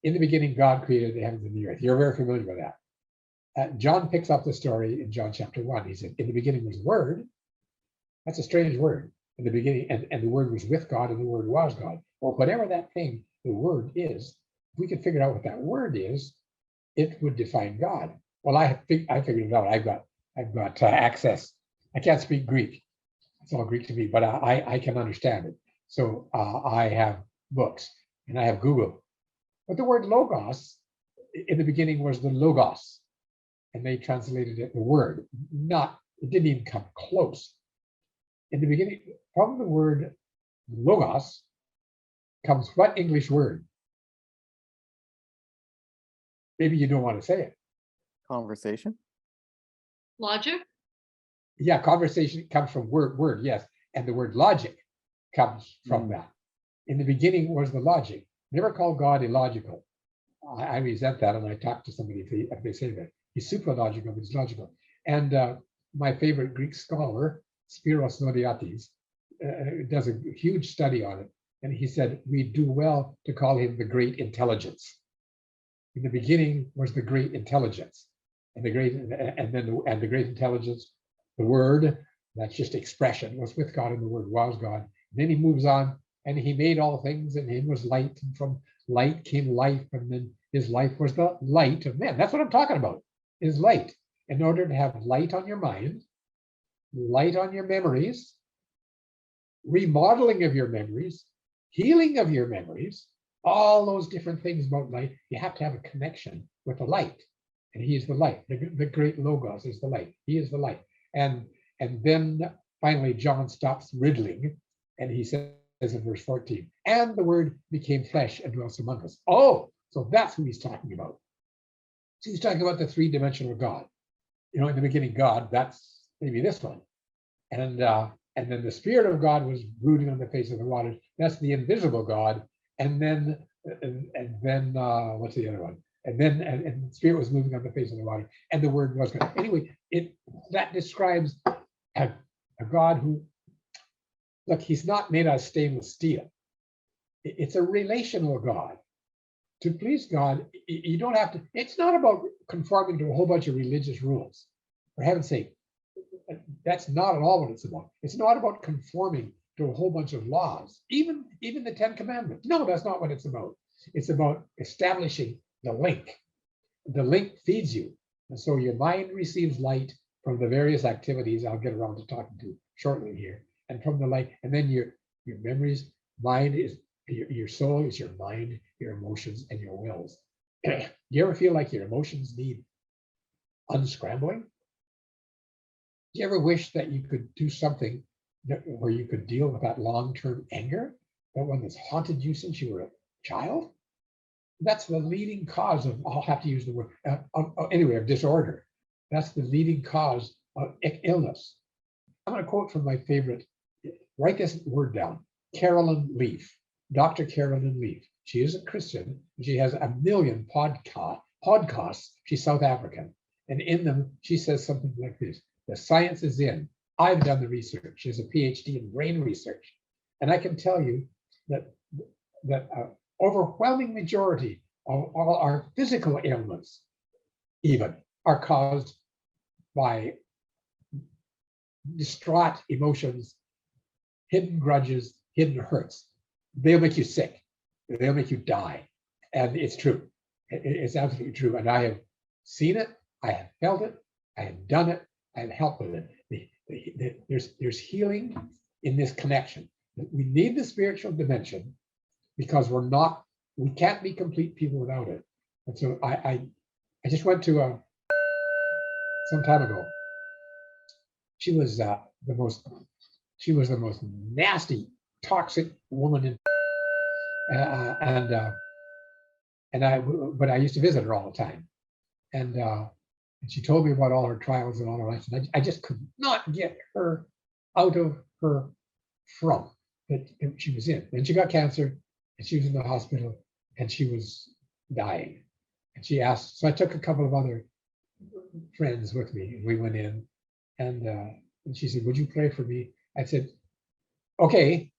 In the beginning, God created the heavens and the earth. You're very familiar with that. John picks up the story in John chapter 1. He said, in the beginning was the Word. That's a strange word. In the beginning, and the Word was with God, and the Word was God. Well, whatever that thing, the Word is, if we could figure out what that word is, it would define God. Well, I figured it out. I've got access. I can't speak Greek. It's all Greek to me, but I can understand it. So I have books and I have Google. But the word logos in the beginning was the logos, and they translated it the word. It didn't even come close. In the beginning, from the word logos comes what English word? Maybe you don't want to say it. Conversation. Logic. Yeah, conversation comes from word, yes. And the word logic comes from that. In the beginning was the logic. Never call God illogical. I resent that, and I talk to somebody if they say that. He's supralogical, but he's logical. And my favorite Greek scholar, Spiros Nodiates, does a huge study on it. And he said, we do well to call him the great intelligence. In the beginning was the great intelligence. And the great intelligence, the word, that's just expression, was with God, and the word was God. And then he moves on, and he made all things, and him was light, and from light came life, and then his life was the light of men. That's what I'm talking about, is light. In order to have light on your mind, light on your memories, remodeling of your memories, healing of your memories, all those different things about light, you have to have a connection with the light. And he is the light. The great Logos is the light. He is the light. And then finally John stops riddling, and he says in verse 14, and the word became flesh and dwelt among us. Oh, so that's who he's talking about. So he's talking about the three-dimensional God. In the beginning, God, that's maybe this one. And then the Spirit of God was brooding on the face of the waters. That's the invisible God. And then what's the other one? And the Spirit was moving on the face of the water, and the Word was God. Anyway, that describes a God who, look, he's not made out of stainless steel. It's a relational God. To please God, you don't have to, it's not about conforming to a whole bunch of religious rules. For heaven's sake, that's not at all what it's about. It's not about conforming to a whole bunch of laws, even the 10 Commandments. No, that's not what it's about. It's about establishing the link. The link feeds you. And so your mind receives light from the various activities I'll get around to talking to shortly here. And from the light, and then your memories, mind is, your soul is your mind, your emotions, and your wills. You ever feel like your emotions need unscrambling? Do you ever wish that you could do something where you could deal with that long-term anger, that one that's haunted you since you were a child? That's the leading cause of, I'll have to use the word, of disorder. That's the leading cause of illness. I'm going to quote from my favorite, write this word down, Carolyn Leaf, Dr. Carolyn Leaf. She is a Christian. She has 1 million podcasts. She's South African. And in them, she says something like this: the science is in. I've done the research. She has a PhD in brain research. And I can tell you that overwhelming majority of all our physical ailments even are caused by distraught emotions, hidden grudges, hidden hurts. They'll make you sick. They'll make you die. And it's true. It's absolutely true. And I have seen it. I have felt it. I have done it. I have helped with it. There's healing in this connection. We need the spiritual dimension because we can't be complete people without it. And so I just went to some time ago. She was the most nasty, toxic woman in, but I used to visit her all the time, and she told me about all her trials and all her life, and I just could not get her out of her frum that she was in. Then she got cancer, and she was in the hospital, and she was dying. And she asked, so I took a couple of other friends with me, and we went in, and she said, "Would you pray for me?" I said, "Okay,"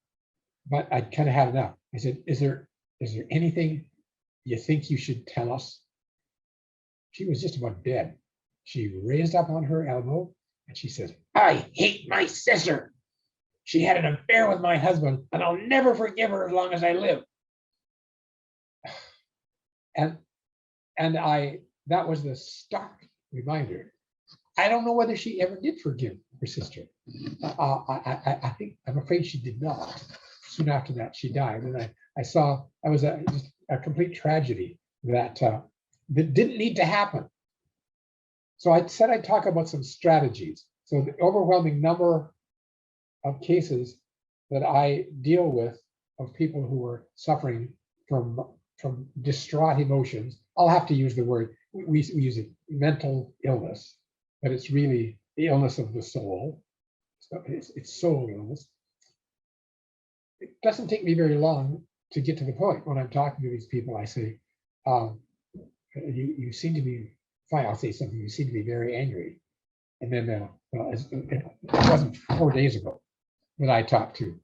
but I kind of had enough. I said, "Is there anything you think you should tell us?" She was just about dead. She raised up on her elbow and she says, "I hate my sister. She had an affair with my husband, and I'll never forgive her as long as I live." And that was the stark reminder. I don't know whether she ever did forgive her sister. I'm afraid she did not. Soon after that, she died, and I saw it was just a complete tragedy that didn't need to happen. So I said I'd talk about some strategies. So the overwhelming number of cases that I deal with of people who are suffering from distraught emotions, I'll have to use the word, we use it, mental illness, but it's really the illness of the soul. So it's soul illness. It doesn't take me very long to get to the point. When I'm talking to these people, I say, you seem to be fine. I'll say something, you seem to be very angry. And then it wasn't 4 days ago that I talked to.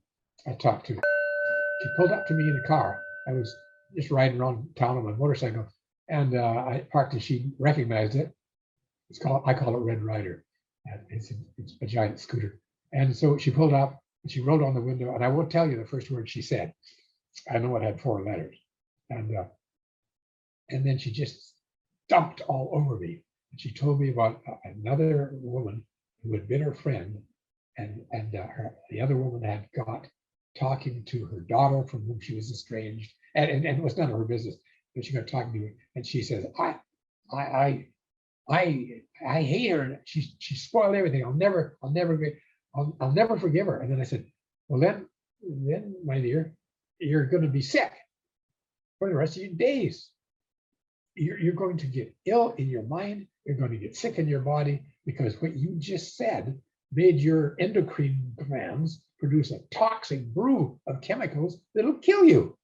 She pulled up to me in a car. I was just riding around town on my motorcycle, and I parked, and she recognized it. I call it Red Rider. It's a giant scooter. And so she pulled up and she wrote on the window, and I won't tell you the first word she said. I know it had 4 letters. And then she just dumped all over me. And she told me about another woman who had been her friend, and the other woman had got talking to her daughter from whom she was estranged, and it was none of her business. But she got talking to her, and she says, I hate her. She spoiled everything. I'll never forgive her. And then I said, well, then, my dear, you're going to be sick for the rest of your days. You're going to get ill in your mind. You're going to get sick in your body, because what you just said made your endocrine glands produce a toxic brew of chemicals that'll kill you.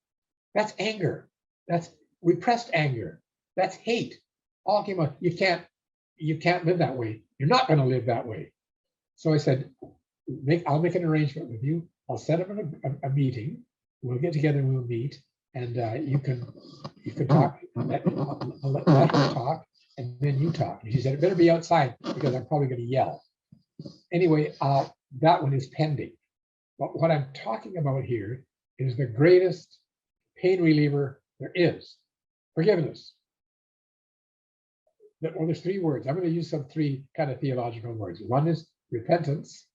That's anger. That's repressed anger. That's hate. All came out. You can't live that way. You're not going to live that way. So I said, I'll make an arrangement with you. I'll set up a meeting. We'll get together and we'll meet, and you can talk. I'll let her talk, and then you talk. And she said, it better be outside, because I'm probably going to yell. Anyway, that one is pending. But what I'm talking about here is the greatest pain reliever there is: forgiveness. Well, there's 3 words. I'm going to use some 3 kind of theological words. One is repentance.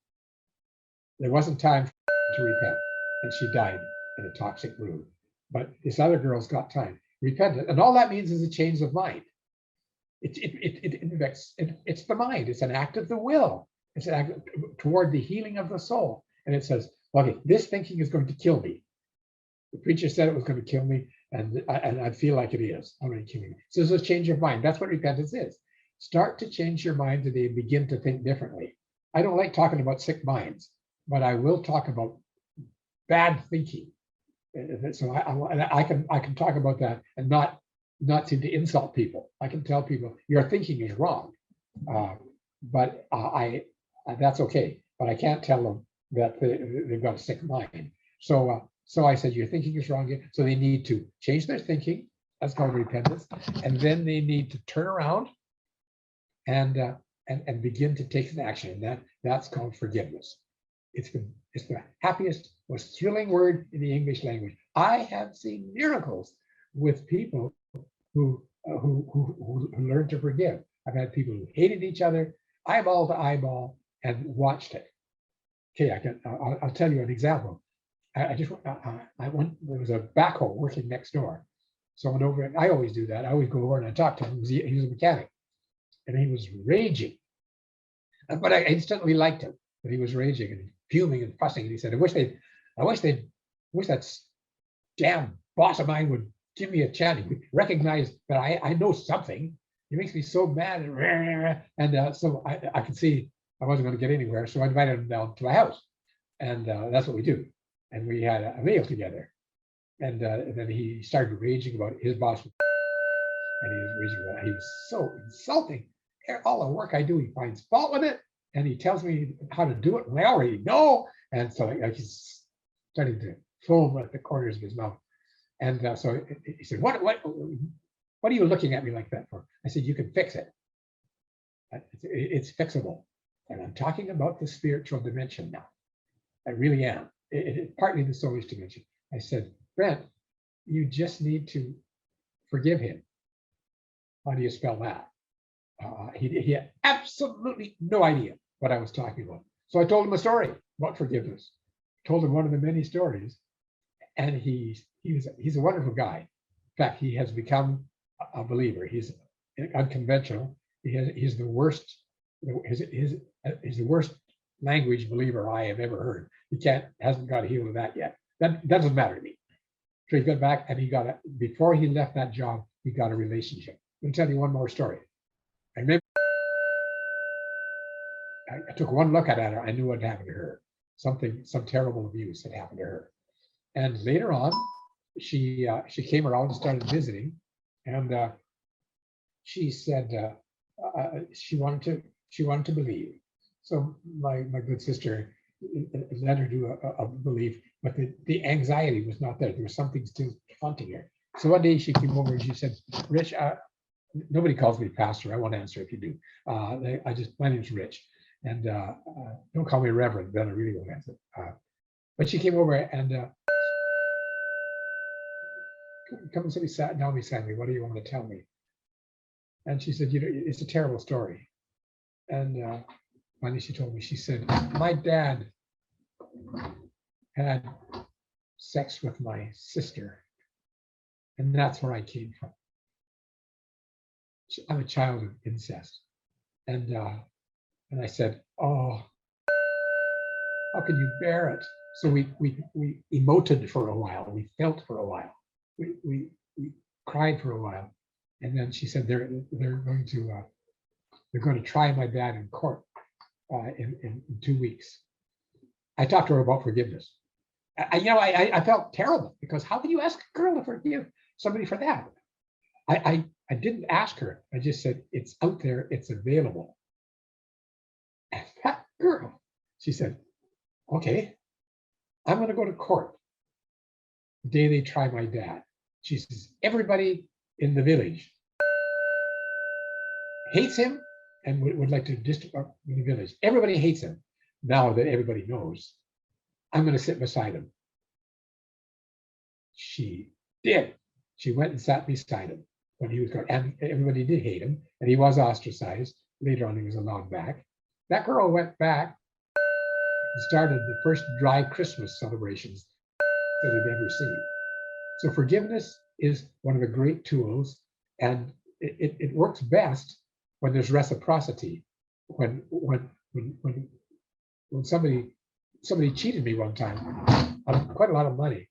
There wasn't time to repent, and she died in a toxic mood. But this other girl's got time. Repentance, and all that means is a change of mind. It's the mind. It's an act of the will. It's an act toward the healing of the soul. And it says, okay, this thinking is going to kill me. The preacher said it was going to kill me, and I feel like it is already killing me. So there's a change of mind. That's what repentance is. Start to change your mind today and begin to think differently. I don't like talking about sick minds, but I will talk about bad thinking. So I can talk about that and not seem to insult people. I can tell people your thinking is wrong. But that's okay. But I can't tell them that they've got a sick mind. So I said, your thinking is wrong. So they need to change their thinking. That's called repentance. And then they need to turn around and begin to take some action. And that's called forgiveness. It's the happiest, most thrilling word in the English language. I have seen miracles with people who learn to forgive. I've had people who hated each other, eyeball to eyeball, and watched it. Okay, I'll tell you an example. I went. There was a backhoe working next door, so I went over, and I always do that. I always go over and I talk to him. He was a mechanic, and he was raging. But I instantly liked him. But he was raging and fuming and fussing. And he said, I wish that damn boss of mine would give me a chance. He would recognize that I know something. He makes me so mad. And so I could see I wasn't going to get anywhere. So I invited him down to my house. And that's what we do. And we had a meal together. And then he started raging about his boss. And he was raging about it. He was so insulting. All the work I do, he finds fault with it. And he tells me how to do it. And I already know. And so he's starting to foam at the corners of his mouth. And so he said, what are you looking at me like that for? I said, you can fix it. It's fixable. And I'm talking about the spiritual dimension now. I really am. It's partly the soulish dimension. I said, Brent, you just need to forgive him. How do you spell that? He had absolutely no idea what I was talking about. So I told him a story about forgiveness. Told him one of the many stories. And he's a wonderful guy. In fact, he has become a believer. He's unconventional. He's the worst. He's the worst language believer I have ever heard. He hasn't got a healed of that yet. That doesn't matter to me. So he got back and before he left that job, he got a relationship. Let me tell you one more story. I remember I took one look at her. I knew what happened to her. Some terrible abuse had happened to her. And later on, she came around and started visiting, and she said she wanted to believe. So my good sister let her do a belief, but the anxiety was not there. There was something still haunting her. So one day she came over and she said, Rich, nobody calls me pastor. I won't answer if you do. My name's Rich, and don't call me Reverend. Then I really won't answer. But she came over and come and sat down beside me. What do you want to tell me? And she said, it's a terrible story. And finally she told me, she said, my dad had sex with my sister, and that's where I came from. I'm a child of incest. And I said, oh, how can you bear it? So we emoted for a while. We felt for a while. We cried for a while. And then she said they're going to try my dad in court in 2 weeks. I talked to her about forgiveness. I felt terrible, because how can you ask a girl to forgive somebody for that? I didn't ask her. I just said, it's out there, it's available. And that girl, she said, okay, I'm going to go to court the day they try my dad. She says, everybody in the village hates him and would like to disrupt the village. Everybody hates him. Now that everybody knows, I'm going to sit beside him. She did. She went and sat beside him when he was gone. And everybody did hate him, and he was ostracized. Later on, he was allowed back. That girl went back and started the first dry Christmas celebrations that I've ever seen. So forgiveness is one of the great tools, and it works best when there's reciprocity. When somebody cheated me one time on quite a lot of money,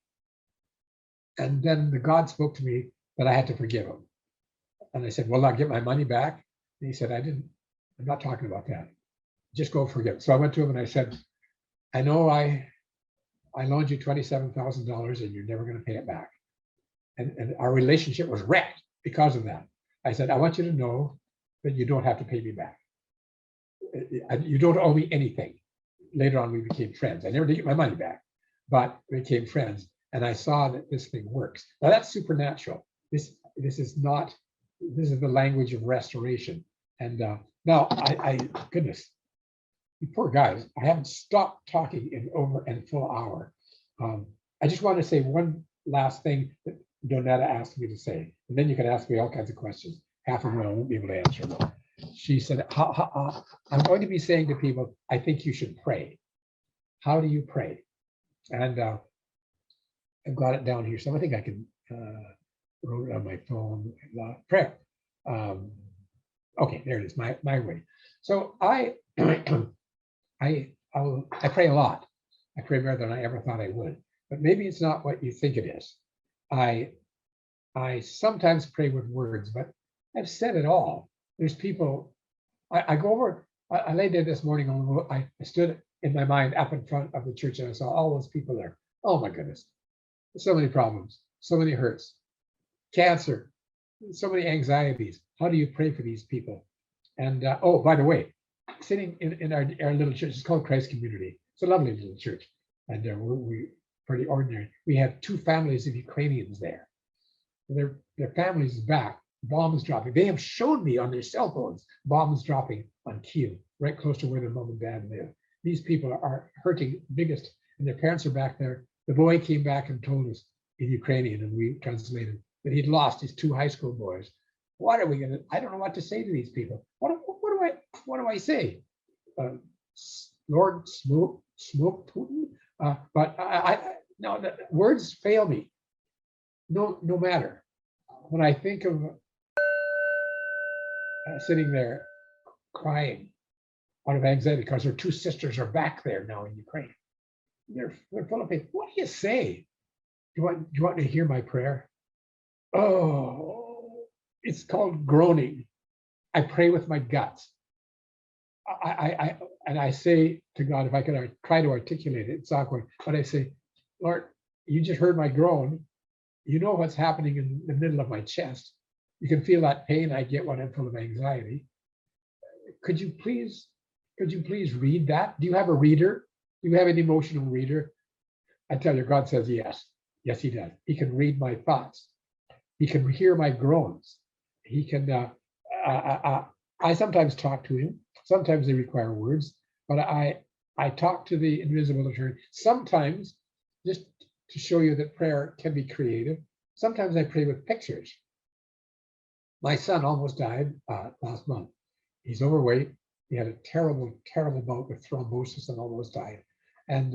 and then the God spoke to me that I had to forgive him. And I said, well, I'll get my money back. And he said, I'm not talking about that. Just go forgive. So I went to him and I said, I know I loaned you $27,000 and you're never going to pay it back. And our relationship was wrecked because of that. I said, I want you to know that you don't have to pay me back. you don't owe me anything. Later on, we became friends. I never did get my money back, but we became friends. And I saw that this thing works. Now that's supernatural. This is not, this is the language of restoration. And now goodness, you poor guys, I haven't stopped talking in over a full hour. I just want to say one last thing that Donetta asked me to say, and then you can ask me all kinds of questions. Half of them I won't be able to answer them. She said, I'm going to be saying to people, I think you should pray. How do you pray? And I've got it down here, so I think I can wrote it on my phone. Prayer. Okay, there it is. My way. So I pray a lot. I pray more than I ever thought I would. But maybe it's not what you think it is. I sometimes pray with words, but I've said it all. There's people. I go over. I laid there this morning. I stood in my mind up in front of the church, and I saw all those people there. Oh my goodness. So many problems, so many hurts, cancer, so many anxieties. How do you pray for these people? And oh, by the way, sitting in our little church, it's called Christ Community. It's a lovely little church, and we're pretty ordinary. We have 2 families of Ukrainians there. Their families is back. Bombs dropping. They have shown me on their cell phones bombs dropping on Kiev, right close to where their mom and dad live. These people are hurting biggest, and their parents are back there. The boy came back and told us in Ukrainian, and we translated that he'd lost his 2 high school boys. What are we gonna? I don't know what to say to these people. What do I say? Lord, smoke Putin. But no, the words fail me. No matter. When I think of sitting there crying out of anxiety because their 2 sisters are back there now in Ukraine. They're full of faith. What do you say? Do you want to hear my prayer? Oh, it's called groaning. I pray with my guts. I say to God, if I could try to articulate it, it's awkward, but I say, Lord, you just heard my groan. You know what's happening in the middle of my chest. You can feel that pain I get when I'm full of anxiety. Could you please read that? Do you have a reader? Do you have an emotional reader? I tell you, God says yes. Yes, he does. He can read my thoughts. He can hear my groans. He can, I sometimes talk to him. Sometimes they require words, but I talk to the invisible attorney. Sometimes, just to show you that prayer can be creative, sometimes I pray with pictures. My son almost died last month. He's overweight. He had a terrible, terrible bout with thrombosis and almost died. And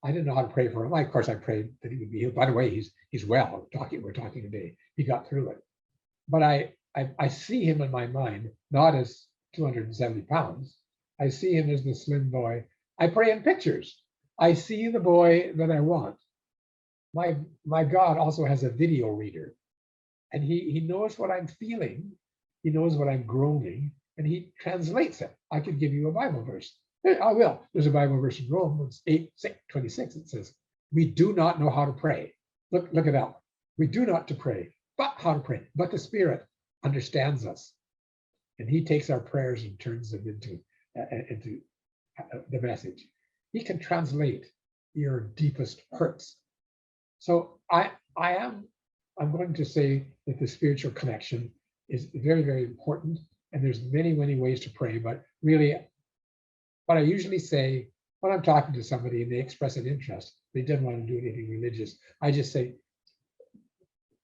I didn't know how to pray for him. Of course, I prayed that he would be healed. By the way, he's well. We're talking today. He got through it. But I see him in my mind, not as 270 pounds. I see him as the slim boy. I pray in pictures. I see the boy that I want. My God also has a video reader, and he knows what I'm feeling. He knows what I'm groaning, and he translates it. I could give you a Bible verse. I will. There's a Bible verse in Romans 8:26. It says, "We do not know how to pray." Look it up. We do not to pray, but how to pray. But the Spirit understands us, and he takes our prayers and turns them into the message. He can translate your deepest hurts. So I'm going to say that the spiritual connection is very, very important, and there's many, many ways to pray. But really, what I usually say when I'm talking to somebody and they express an interest, they don't want to do anything religious, I just say,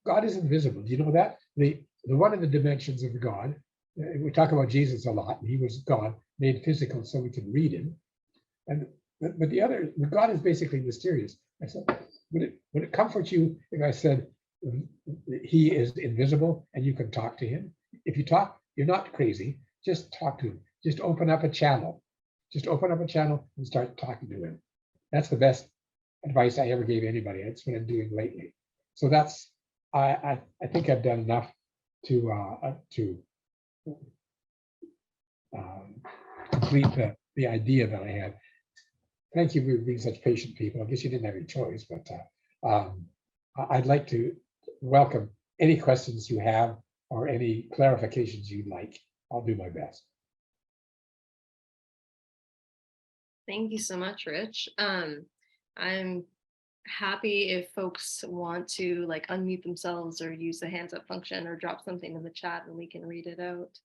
God is invisible. Do you know that? The one of the dimensions of God, we talk about Jesus a lot, and he was God made physical so we can read him. But the other, God is basically mysterious. I said, would it comfort you if I said he is invisible and you can talk to him? If you talk, you're not crazy. Just talk to him. Just open up a channel. Just open up a channel and start talking to him. That's the best advice I ever gave anybody. That's what I'm doing lately. So that's I think I've done enough to complete the idea that I had. Thank you for being such patient people. I guess you didn't have any choice, but I'd like to welcome any questions you have or any clarifications you'd like. I'll do my best. Thank you so much, Rich. I'm happy if folks want to like unmute themselves or use the hands up function or drop something in the chat and we can read it out.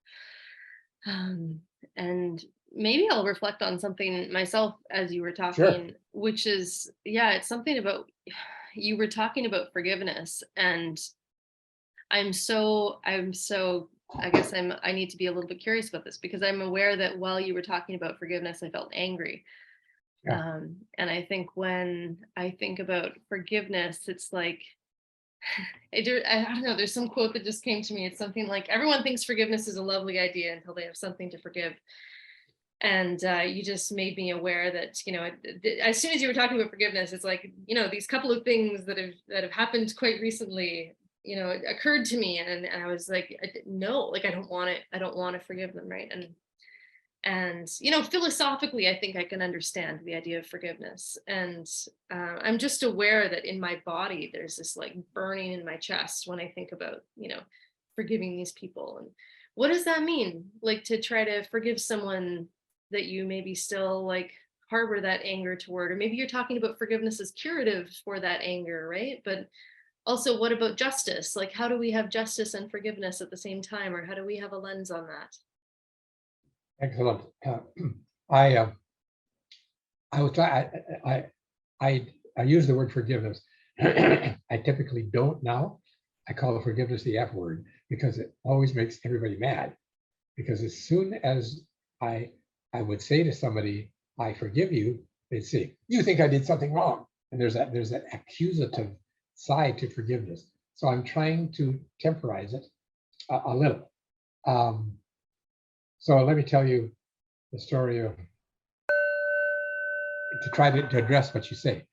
And maybe I'll reflect on something myself as you were talking, which is, yeah, it's something about, you were talking about forgiveness, and I guess I need to be a little bit curious about this, because I'm aware that while you were talking about forgiveness, I felt angry. Yeah. And I think when I think about forgiveness, it's like, I don't know, there's some quote that just came to me. It's something like, everyone thinks forgiveness is a lovely idea until they have something to forgive. And you just made me aware that, as soon as you were talking about forgiveness, it's like, these couple of things that have happened quite recently, it occurred to me, and I was like, no, like, I don't want to forgive them, right? And philosophically, I think I can understand the idea of forgiveness, and I'm just aware that in my body there's this like burning in my chest when I think about forgiving these people. And what does that mean, like, to try to forgive someone that you maybe still like harbor that anger toward? Or maybe you're talking about forgiveness as curative for that anger, right? But also, what about justice? Like, how do we have justice and forgiveness at the same time, or how do we have a lens on that? Excellent. I use the word forgiveness. I typically don't now. I call forgiveness the F word, because it always makes everybody mad. Because as soon as I would say to somebody, I forgive you, they'd say, you think I did something wrong. And there's that accusative side to forgiveness. So I'm trying to temporize it a little. So let me tell you the story of, to try to address what you say.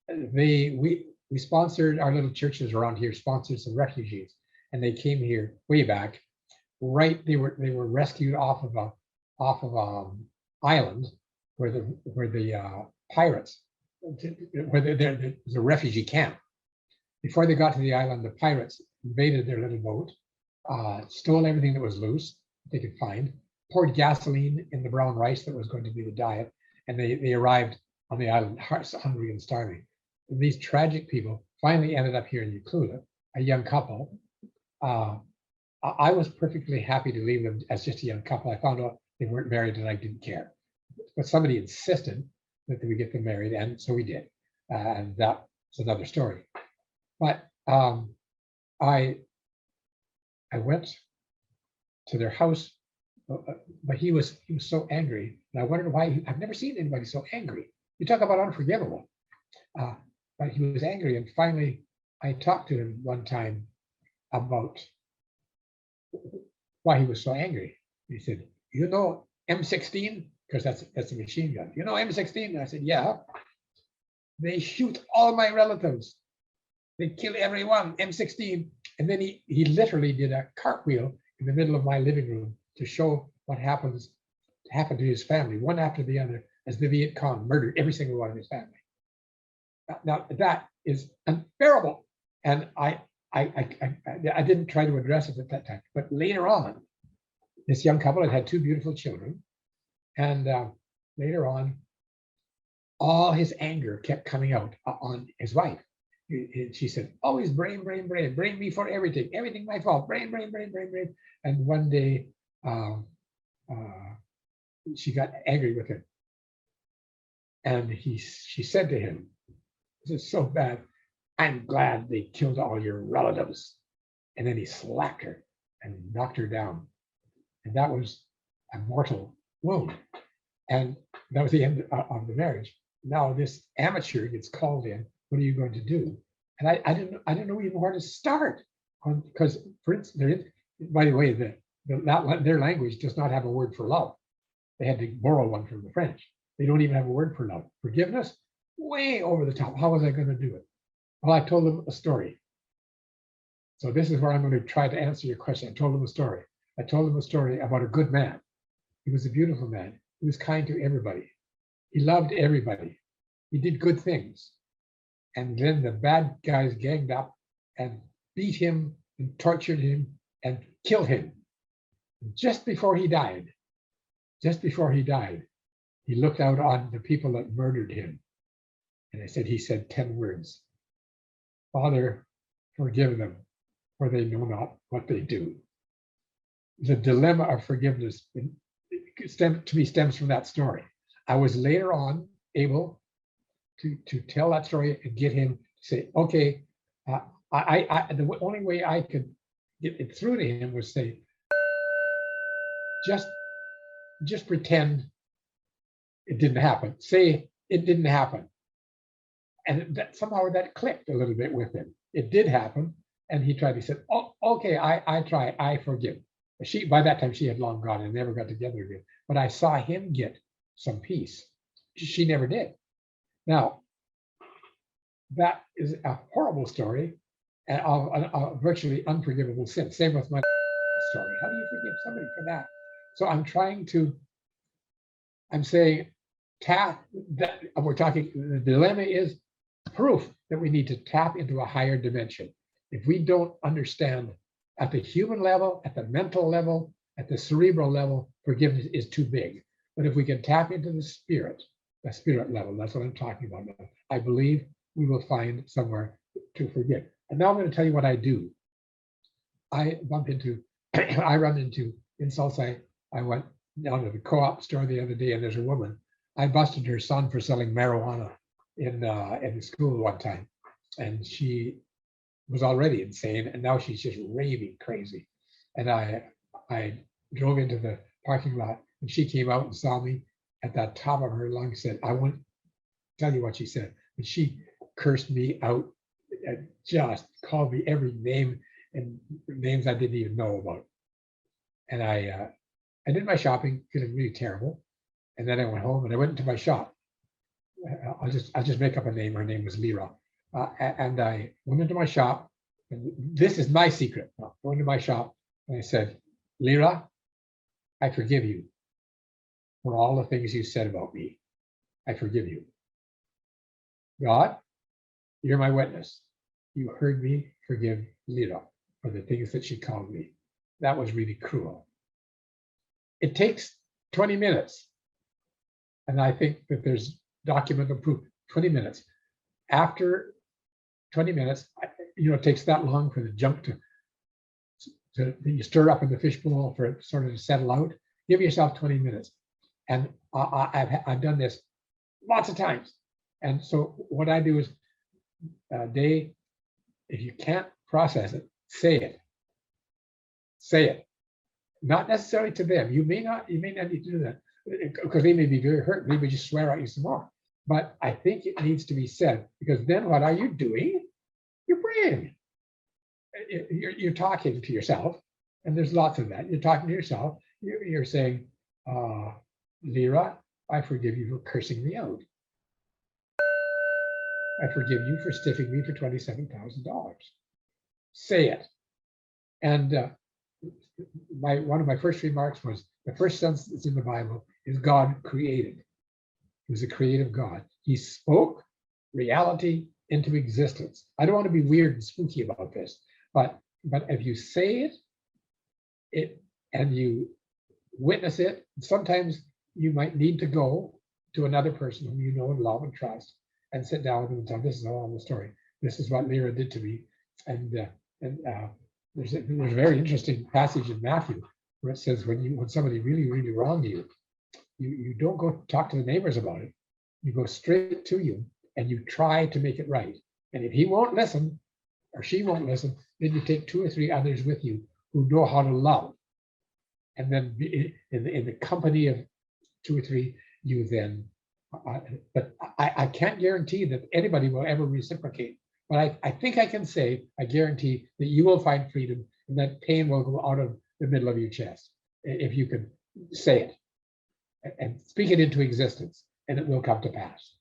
We sponsored, our little churches around here sponsored some refugees, and they came here way back. Right, they were rescued off of island where the pirates, where there's a refugee camp. Before they got to the island, the pirates invaded their little boat, stole everything that was loose they could find, poured gasoline in the brown rice that was going to be the diet, and they arrived on the island hungry and starving. And these tragic people finally ended up here in Ucluelet, a young couple. I was perfectly happy to leave them as just a young couple. I found out they weren't married and I didn't care. But somebody insisted that we get them married, and so we did. And that's another story. But I went to their house, but he was so angry, and I wondered why. I've never seen anybody so angry. You talk about unforgivable. But he was angry, and finally I talked to him one time about why he was so angry. He said, you know M16? Because that's a machine gun. You know M16? And I said, yeah. They shoot all my relatives. They kill everyone, M16. And then he literally did a cartwheel in the middle of my living room to show what happened to his family, one after the other, as the Viet Cong murdered every single one of his family. Now that is unbearable. And I didn't try to address it at that time. But later on, this young couple had two beautiful children. And later on, all his anger kept coming out on his wife. She said, always blame me for everything my fault, blame. And one day, she got angry with him. And she said to him, this is so bad, I'm glad they killed all your relatives. And then he slapped her and knocked her down. And that was a mortal wound. And that was the end of the marriage. Now this amateur gets called in. What are you going to do? And I didn't know even where to start, because for instance, by the way, their language does not have a word for love. They had to borrow one from the French. They don't even have a word for love. Forgiveness, way over the top. How was I going to do it? Well, I told them a story. So this is where I'm going to try to answer your question. I told them a story. I told them a story about a good man. He was a beautiful man. He was kind to everybody. He loved everybody. He did good things. And then the bad guys ganged up and beat him and tortured him and killed him. Just before he died, he looked out on the people that murdered him. And he said 10 words. Father, forgive them, for they know not what they do. The dilemma of forgiveness stems from that story. I was later on able to tell that story and get him to say, okay, the only way I could get it through to him was say, just pretend it didn't happen. Say it didn't happen. And somehow that clicked a little bit with him. It did happen. And he said, oh, okay, I try, I forgive. By that time she had long gone and never got together again. But I saw him get some peace. She never did. Now, that is a horrible story of a virtually unforgivable sin. Same with my story. How do you forgive somebody for that? So I'm saying, the dilemma is proof that we need to tap into a higher dimension. If we don't understand at the human level, at the mental level, at the cerebral level, forgiveness is too big. But if we can tap into the spirit level, that's what I'm talking about now, I believe we will find somewhere to forgive. And now I'm going to tell you what I do. I run into insults. I went down to the co-op store the other day, and there's a woman. I busted her son for selling marijuana in school one time, and she was already insane, and now she's just raving crazy. And I drove into the parking lot, and she came out and saw me at the top of her lungs. Said, "I won't tell you what she said, but she cursed me out and just called me every name and names I didn't even know about." And I did my shopping, feeling really terrible. And then I went home and I went into my shop. I'll just make up a name. Her name was Lyra. And I went into my shop. And this is my secret. I went into my shop and I said, "Lyra, I forgive you for all the things you said about me. I forgive you. God, you're my witness. You heard me forgive Lyra for the things that she called me. That was really cruel." It takes 20 minutes. And I think that there's documented proof, 20 minutes. After 20 minutes, it takes that long for the junk to you stir up in the fishbowl for it sort of to settle out. Give yourself 20 minutes. And I've done this lots of times. And so what I do is, Day, if you can't process it, say it. Say it. Not necessarily to them. You may not need to do that because they may be very hurt. Maybe just swear at you some more. But I think it needs to be said, because then what are you doing? You're praying. You're talking to yourself, and there's lots of that. You're talking to yourself. You're saying, "Lyra, I forgive you for cursing me out. I forgive you for stiffing me for $27,000. Say it." And one of my first remarks was, the first sentence that's in the Bible is God created. He was a creative God. He spoke reality into existence. I don't want to be weird and spooky about this, but if you say it and you witness it, sometimes you might need to go to another person whom you know and love and trust and sit down with them and tell, "This is all the story. This is what Lyra did to me." And there's a very interesting passage in Matthew where it says when somebody really, really wronged you, you don't go talk to the neighbors about it. You go straight to you and you try to make it right. And if he won't listen or she won't listen, then you take 2 or 3 others with you who know how to love. And then in the company of 2 or 3, you then, but I can't guarantee that anybody will ever reciprocate. But I think I can say, I guarantee that you will find freedom and that pain will go out of the middle of your chest if you can say it and speak it into existence, and it will come to pass.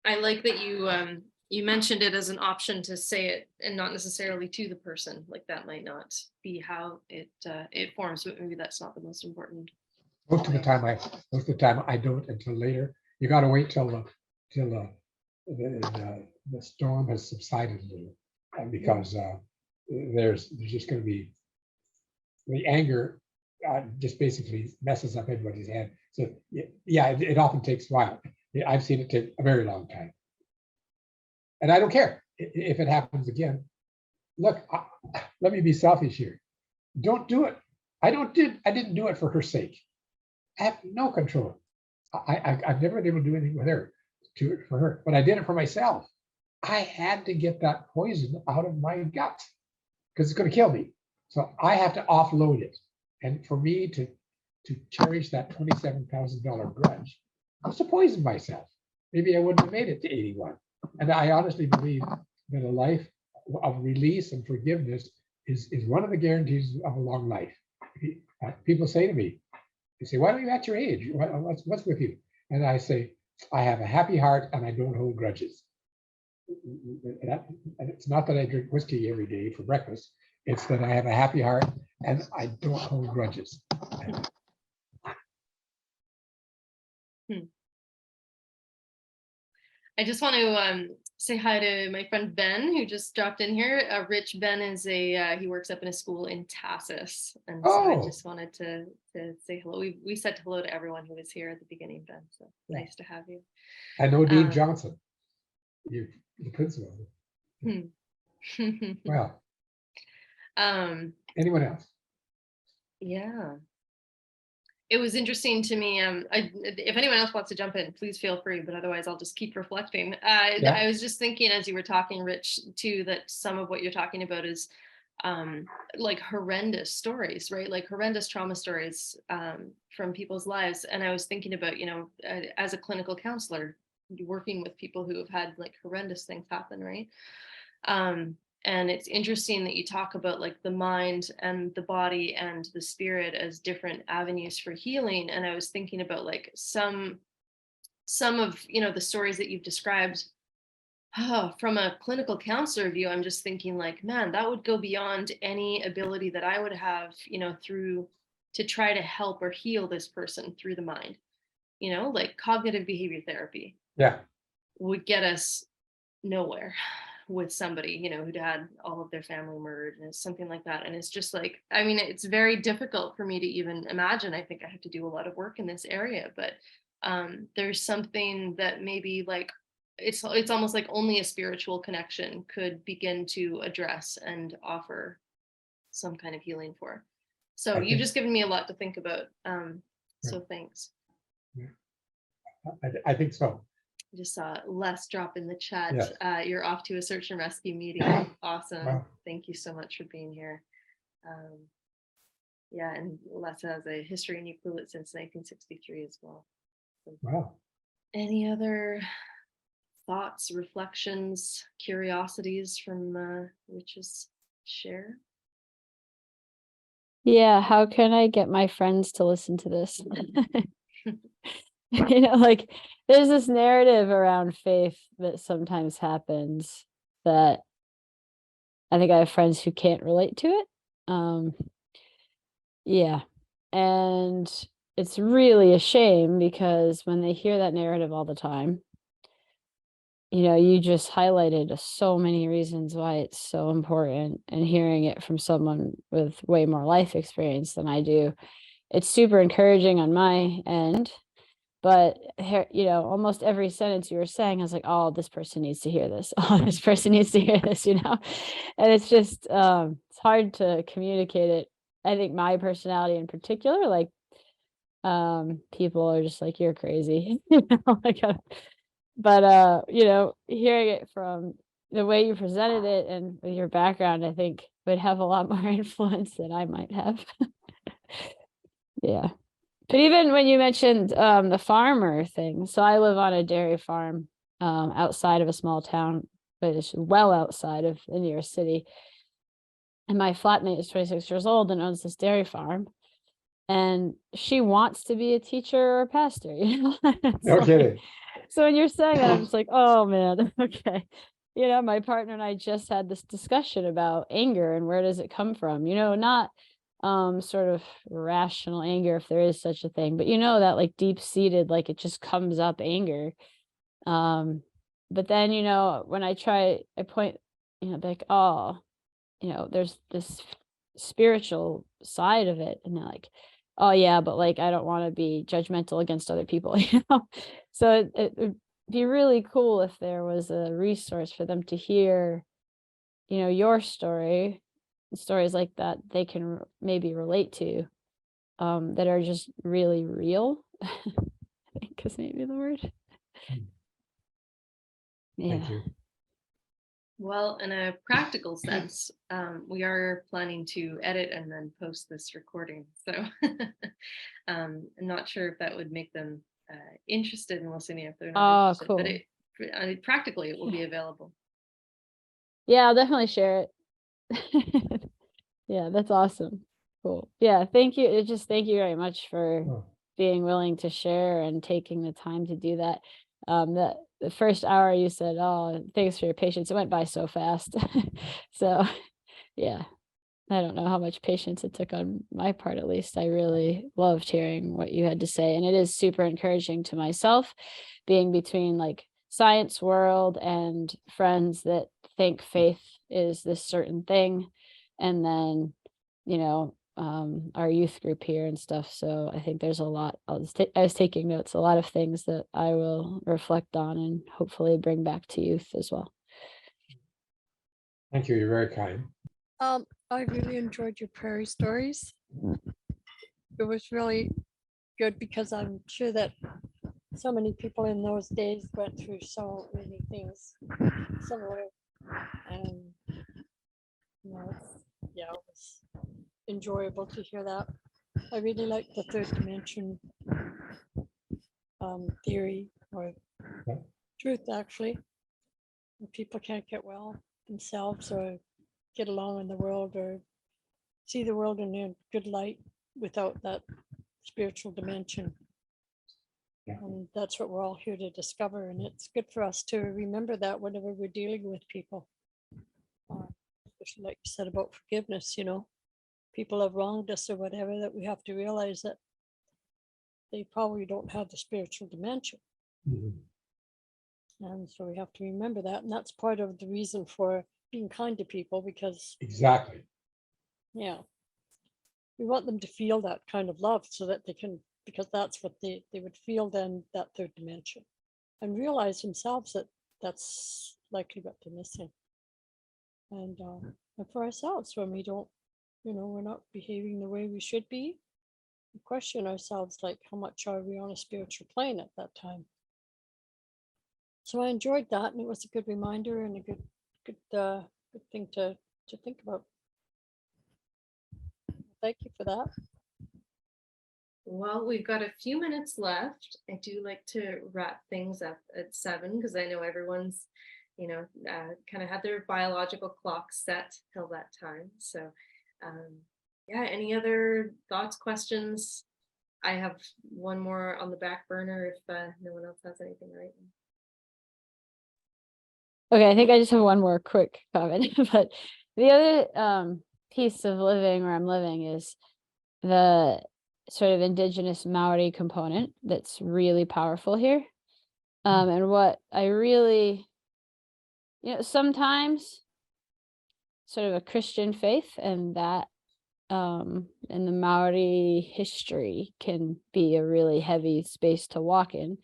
I like that you mentioned it as an option to say it and not necessarily to the person. Like that might not be how it forms, but maybe that's not the most important. Most of the time I don't until later. You got to wait till the storm has subsided a little, because there's just going to be the anger just basically messes up everybody's head. So yeah, it often takes a while. I've seen it take a very long time. And I don't care if it happens again. Look, let me be selfish here. Don't do it. I didn't do it for her sake. I have no control. I've never been able to do anything with her for her, but I did it for myself. I had to get that poison out of my gut because it's going to kill me. So I have to offload it. And for me to cherish that $27,000 grudge, I was to poison myself. Maybe I wouldn't have made it to 81. And I honestly believe that a life of release and forgiveness is one of the guarantees of a long life. People say to me, they say, why don't you at your age? What's with you? And I say, I have a happy heart and I don't hold grudges. And it's not that I drink whiskey every day for breakfast. It's that I have a happy heart and I don't hold grudges. I just want to say hi to my friend Ben, who just dropped in here. Rich Ben is he works up in a school in Tassis, and so I just wanted to say hello. We said hello to everyone who was here at the beginning, Ben. So nice to have you. I know Dean Johnson, the principal. Well, anyone else? Yeah. It was interesting to me. If anyone else wants to jump in, please feel free. But otherwise, I'll just keep reflecting. I was just thinking as you were talking, Rich, too, that some of what you're talking about is like horrendous stories, right? Like horrendous trauma stories from people's lives. And I was thinking about, as a clinical counselor, working with people who have had like horrendous things happen, right? And it's interesting that you talk about like the mind and the body and the spirit as different avenues for healing. And I was thinking about like some of, the stories that you've described from a clinical counselor view. I'm just thinking like, man, that would go beyond any ability that I would have, to try to help or heal this person through the mind, like cognitive behavior therapy. Yeah. Would get us nowhere with somebody, who'd had all of their family murdered and something like that. And it's just like, I mean, it's very difficult for me to even imagine. I think I have to do a lot of work in this area, but there's something that maybe like, it's almost like only a spiritual connection could begin to address and offer some kind of healing for. So you've just given me a lot to think about. So thanks. Yeah. I think so. Just saw Les drop in the chat. Yes. You're off to a search and rescue meeting. Awesome. Wow. Thank you so much for being here. Yeah, and Les has a history in Ucluelet since 1963 as well. So, wow. Any other thoughts, reflections, curiosities from Rich's share? Yeah, how can I get my friends to listen to this? Like there's this narrative around faith that sometimes happens that I think I have friends who can't relate to it. Yeah. And it's really a shame because when they hear that narrative all the time, you just highlighted so many reasons why it's so important, and hearing it from someone with way more life experience than I do, it's super encouraging on my end. But, almost every sentence you were saying, I was like, oh, this person needs to hear this. Oh, this person needs to hear this, And it's just, it's hard to communicate it. I think my personality in particular, like, people are just like, you're crazy, but, hearing it from the way you presented it and with your background, I think would have a lot more influence than I might have. Yeah. But even when you mentioned the farmer thing, so I live on a dairy farm outside of a small town, but it's well outside of the nearest city. And my flatmate is 26 years old and owns this dairy farm. And she wants to be a teacher or a pastor, No kidding. So when you're saying that, I'm just like, oh man, okay. My partner and I just had this discussion about anger and where does it come from? Not sort of rational anger, if there is such a thing, but that like deep-seated, like it just comes up anger. But then when I point, like, oh, there's this spiritual side of it, and they're like, oh yeah, but like I don't want to be judgmental against other people, you know. So it would be really cool if there was a resource for them to hear, you know, your story, stories like that they can maybe relate to, that are just really real. I think is maybe the word. Thank Yeah. you. Well, in a practical sense, we are planning to edit and then post this recording. So I'm not sure if that would make them interested in listening if they're not Oh, interested, but cool. practically it will be available. Yeah, I'll definitely share it. Yeah, that's awesome. Cool. Yeah, thank you. Just thank you very much for Oh, being willing to share and taking the time to do that. The first hour you said, "Oh, thanks for your patience." It went by so fast. So, yeah, I don't know how much patience it took on my part, at least. I really loved hearing what you had to say, and it is super encouraging to myself, being between like science world and friends that think faith is this certain thing, and then, you know, our youth group here and stuff. So I think there's a lot. I was taking notes, a lot of things that I will reflect on and hopefully bring back to youth as well. thank you. You're very kind. I really enjoyed your prairie stories. It was really good because I'm sure that so many people in those days went through so many things similar. And yeah, it was enjoyable to hear that. I really like the third dimension theory or Yeah. truth, actually. When people can't get well themselves or get along in the world or see the world in a good light without that spiritual dimension. Yeah. And that's what we're all here to discover. And it's good for us to remember that whenever we're dealing with people. Especially like you said about forgiveness, you know, people have wronged us or whatever, that we have to realize that they probably don't have the spiritual dimension. Mhm. And so we have to remember that. And that's part of the reason for being kind to people, because, Exactly. yeah, we want them to feel that kind of love so that they can, because that's what they would feel then, that third dimension, and realize themselves that that's likely what they're missing. And for ourselves, when we don't, you know, we're not behaving the way we should be, we question ourselves, like how much are we on a spiritual plane at that time. So I enjoyed that, and it was a good reminder and a good thing to think about. Thank you for that. Well, we've got a few minutes left. I do like to wrap things up at 7 because I know everyone's, kind of had their biological clock set till that time. So, yeah, any other thoughts, questions? I have one more on the back burner if no one else has anything right now. Okay, I think I just have one more quick comment, but the other piece of living where I'm living is the sort of indigenous Maori component that's really powerful here. And what I really, sometimes sort of a Christian faith and that and the Maori history can be a really heavy space to walk in.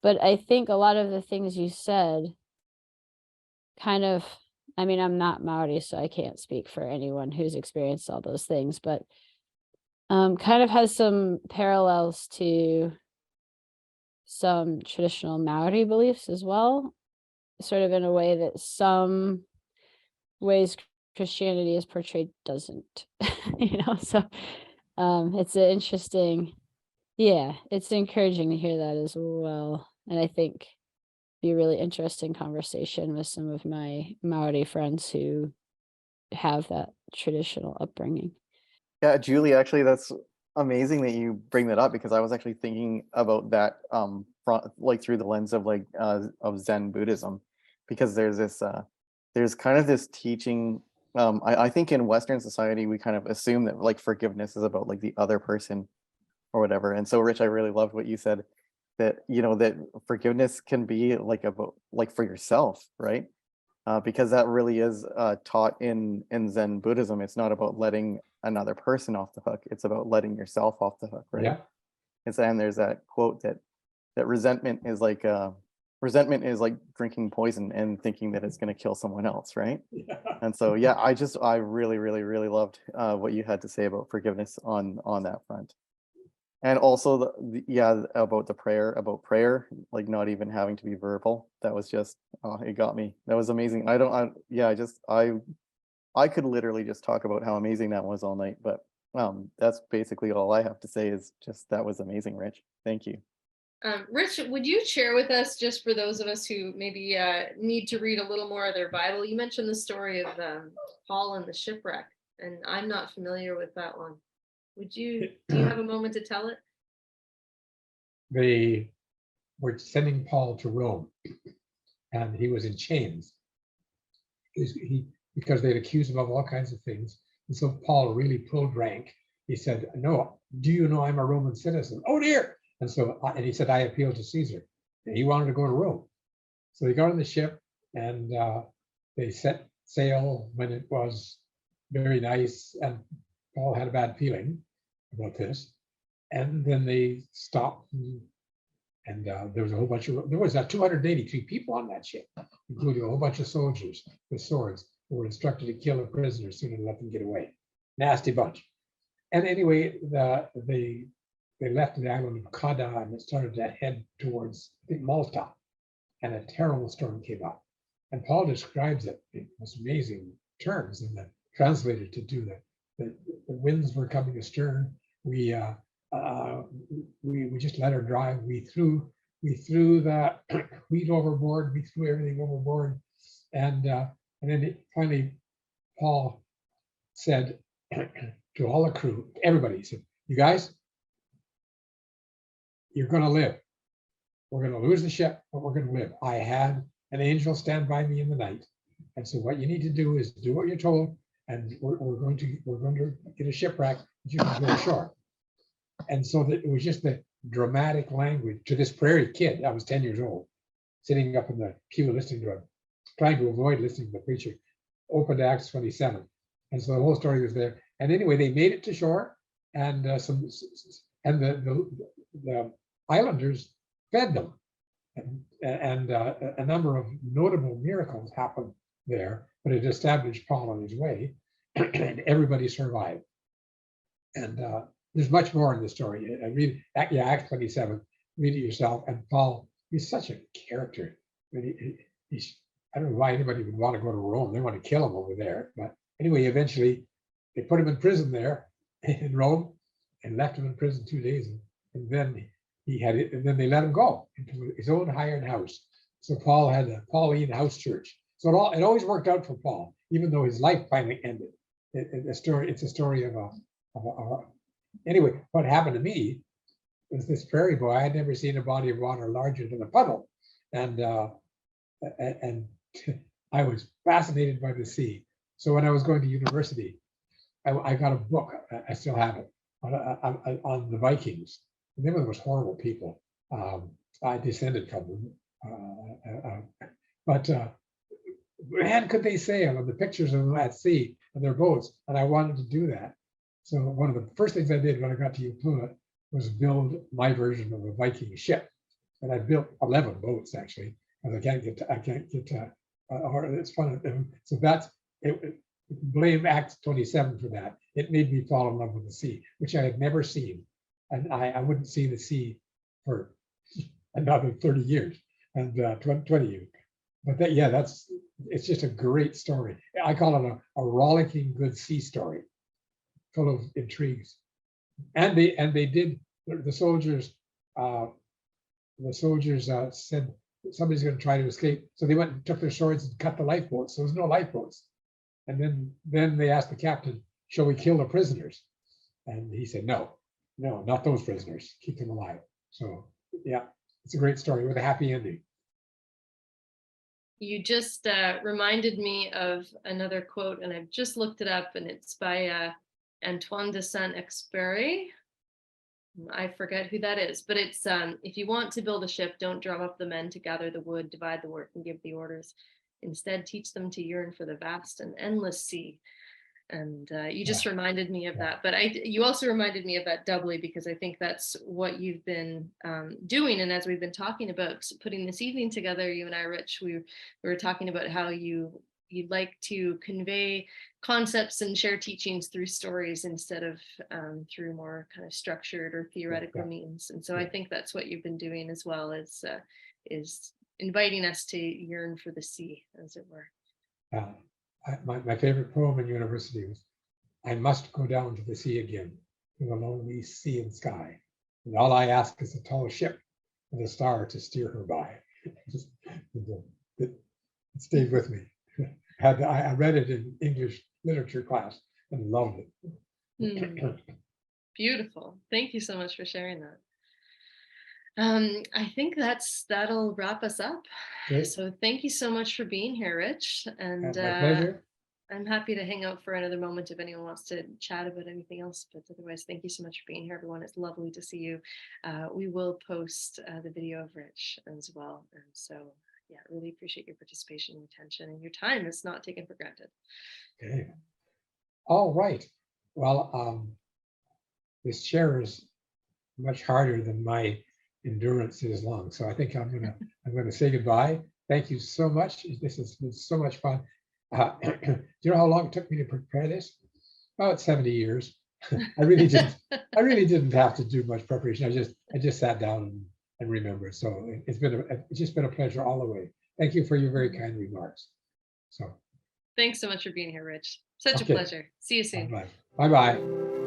But I think a lot of the things you said kind of, I mean, I'm not Maori, so I can't speak for anyone who's experienced all those things, but kind of has some parallels to some traditional Maori beliefs as well, sort of in a way that some ways Christianity is portrayed doesn't, so it's an interesting, it's encouraging to hear that as well. And I think be a really interesting conversation with some of my Maori friends who have that traditional upbringing. Yeah, Julie, actually, that's amazing that you bring that up, because I was actually thinking about that like through the lens of of Zen Buddhism, because there's kind of this teaching. I think in Western society we kind of assume that like forgiveness is about like the other person or whatever. And so, Rich, I really loved what you said, that that forgiveness can be like about like for yourself, right? because that really is taught in Zen Buddhism. It's not about letting another person off the hook. It's about letting yourself off the hook, right? Yeah. And there's that quote that resentment is like drinking poison and thinking that it's going to kill someone else, right? Yeah. And so, yeah, I really, really, really loved what you had to say about forgiveness on that front. And also, about prayer, like not even having to be verbal. That was just, it got me. That was amazing. I could literally just talk about how amazing that was all night. But that's basically all I have to say is just that was amazing, Rich. Thank you. Rich, would you share with us, just for those of us who maybe need to read a little more of their Bible? You mentioned the story of Paul and the shipwreck, and I'm not familiar with that one. Do you have a moment to tell it? They were sending Paul to Rome, and he was in chains. Because they'd accused him of all kinds of things. And so Paul really pulled rank. He said, "No, do you know I'm a Roman citizen?" "Oh dear." And so, and he said, "I appeal to Caesar." And he wanted to go to Rome. So they got on the ship, and they set sail when it was very nice. And Paul had a bad feeling about this. And then they stopped, and there was a whole bunch of, there was 283 people on that ship, including a whole bunch of soldiers with swords who were instructed to kill the prisoners sooner than let them get away. Nasty bunch. And anyway, they left the island of Kada and it started to head towards, I think, Malta. And a terrible storm came up. And Paul describes it in most amazing terms, and the translator to do that. The winds were coming astern. We just let her drive. We threw the wheat overboard. We threw everything overboard, and then finally, Paul said to all the crew, everybody, he said, "You guys, you're going to live. We're going to lose the ship, but we're going to live. I had an angel stand by me in the night, and so what you need to do is do what you're told, and we're going to get a shipwreck that you can go ashore." And so that it was just the dramatic language to this prairie kid. I was 10 years old, sitting up in the pew listening to him, trying to avoid listening to the preacher. Opened Acts 27, and so the whole story was there. And anyway, they made it to shore, and the islanders fed them, and a number of notable miracles happened there. But it established Paul on his way, and everybody survived. And there's much more in the story. I read, Acts 27. Read it yourself. And Paul, he's such a character. I mean, I don't know why anybody would want to go to Rome. They want to kill him over there. But anyway, eventually they put him in prison there in Rome and left him in prison 2 days. And then and then they let him go into his own hired house. So Paul had a Pauline house church. So it always worked out for Paul, even though his life finally ended. It's a story of anyway, what happened to me was this prairie boy. I had never seen a body of water larger than a puddle, and I was fascinated by the sea. So when I was going to university, I got a book. I still have it on the Vikings. And they were the most horrible people. I descended from them, but man, could they sail? And the pictures of them at sea and their boats, and I wanted to do that. So one of the first things I did when I got to Ucluelet was build my version of a Viking ship, and I built 11 boats actually, because I can't get it's fun. So that's it. Blame Acts 27 for that. It made me fall in love with the sea, which I had never seen, and I wouldn't see the sea for another 30 years and 20 years. But it's just a great story. I call it a rollicking good sea story, full of intrigues. And they did, the soldiers said somebody's going to try to escape. So they went and took their swords and cut the lifeboats. So there's no lifeboats. And then they asked the captain, "Shall we kill the prisoners?" And he said, no, not those prisoners. Keep them alive. So yeah, it's a great story with a happy ending. You just reminded me of another quote, and I've just looked it up, and it's by Antoine de Saint-Exupéry. I forget who that is, but it's if you want to build a ship, don't drum up the men to gather the wood, divide the work, and give the orders. Instead, teach them to yearn for the vast and endless sea. And you just reminded me of that. But you also reminded me of that doubly, because I think that's what you've been doing. And as we've been talking about putting this evening together, you and I, Rich, we were talking about how you'd like to convey concepts and share teachings through stories instead of through more kind of structured or theoretical means. And so I think that's what you've been doing as well, is inviting us to yearn for the sea, as it were. My favorite poem in university was, "I must go down to the sea again, to the lonely sea and sky. And all I ask is a tall ship and a star to steer her by." It stayed with me. I read it in English literature class and loved it. Beautiful. Thank you so much for sharing that. I think that'll wrap us up. Okay. So thank you so much for being here, Rich. And My pleasure. I'm happy to hang out for another moment if anyone wants to chat about anything else. But otherwise, thank you so much for being here, everyone. It's lovely to see you. We will post the video of Rich as well. And so, yeah, really appreciate your participation and attention, and your time is not taken for granted. Okay. All right. Well, this chair is much harder than my endurance is long. So I think I'm gonna say goodbye. Thank you so much. This has been so much fun. Do you know how long it took me to prepare this? About 70 years. I really didn't have to do much preparation. I just sat down and remembered. So it's just been a pleasure all the way. Thank you for your very kind remarks. So Thanks so much for being here, Rich. Such a pleasure. See you soon. Bye bye.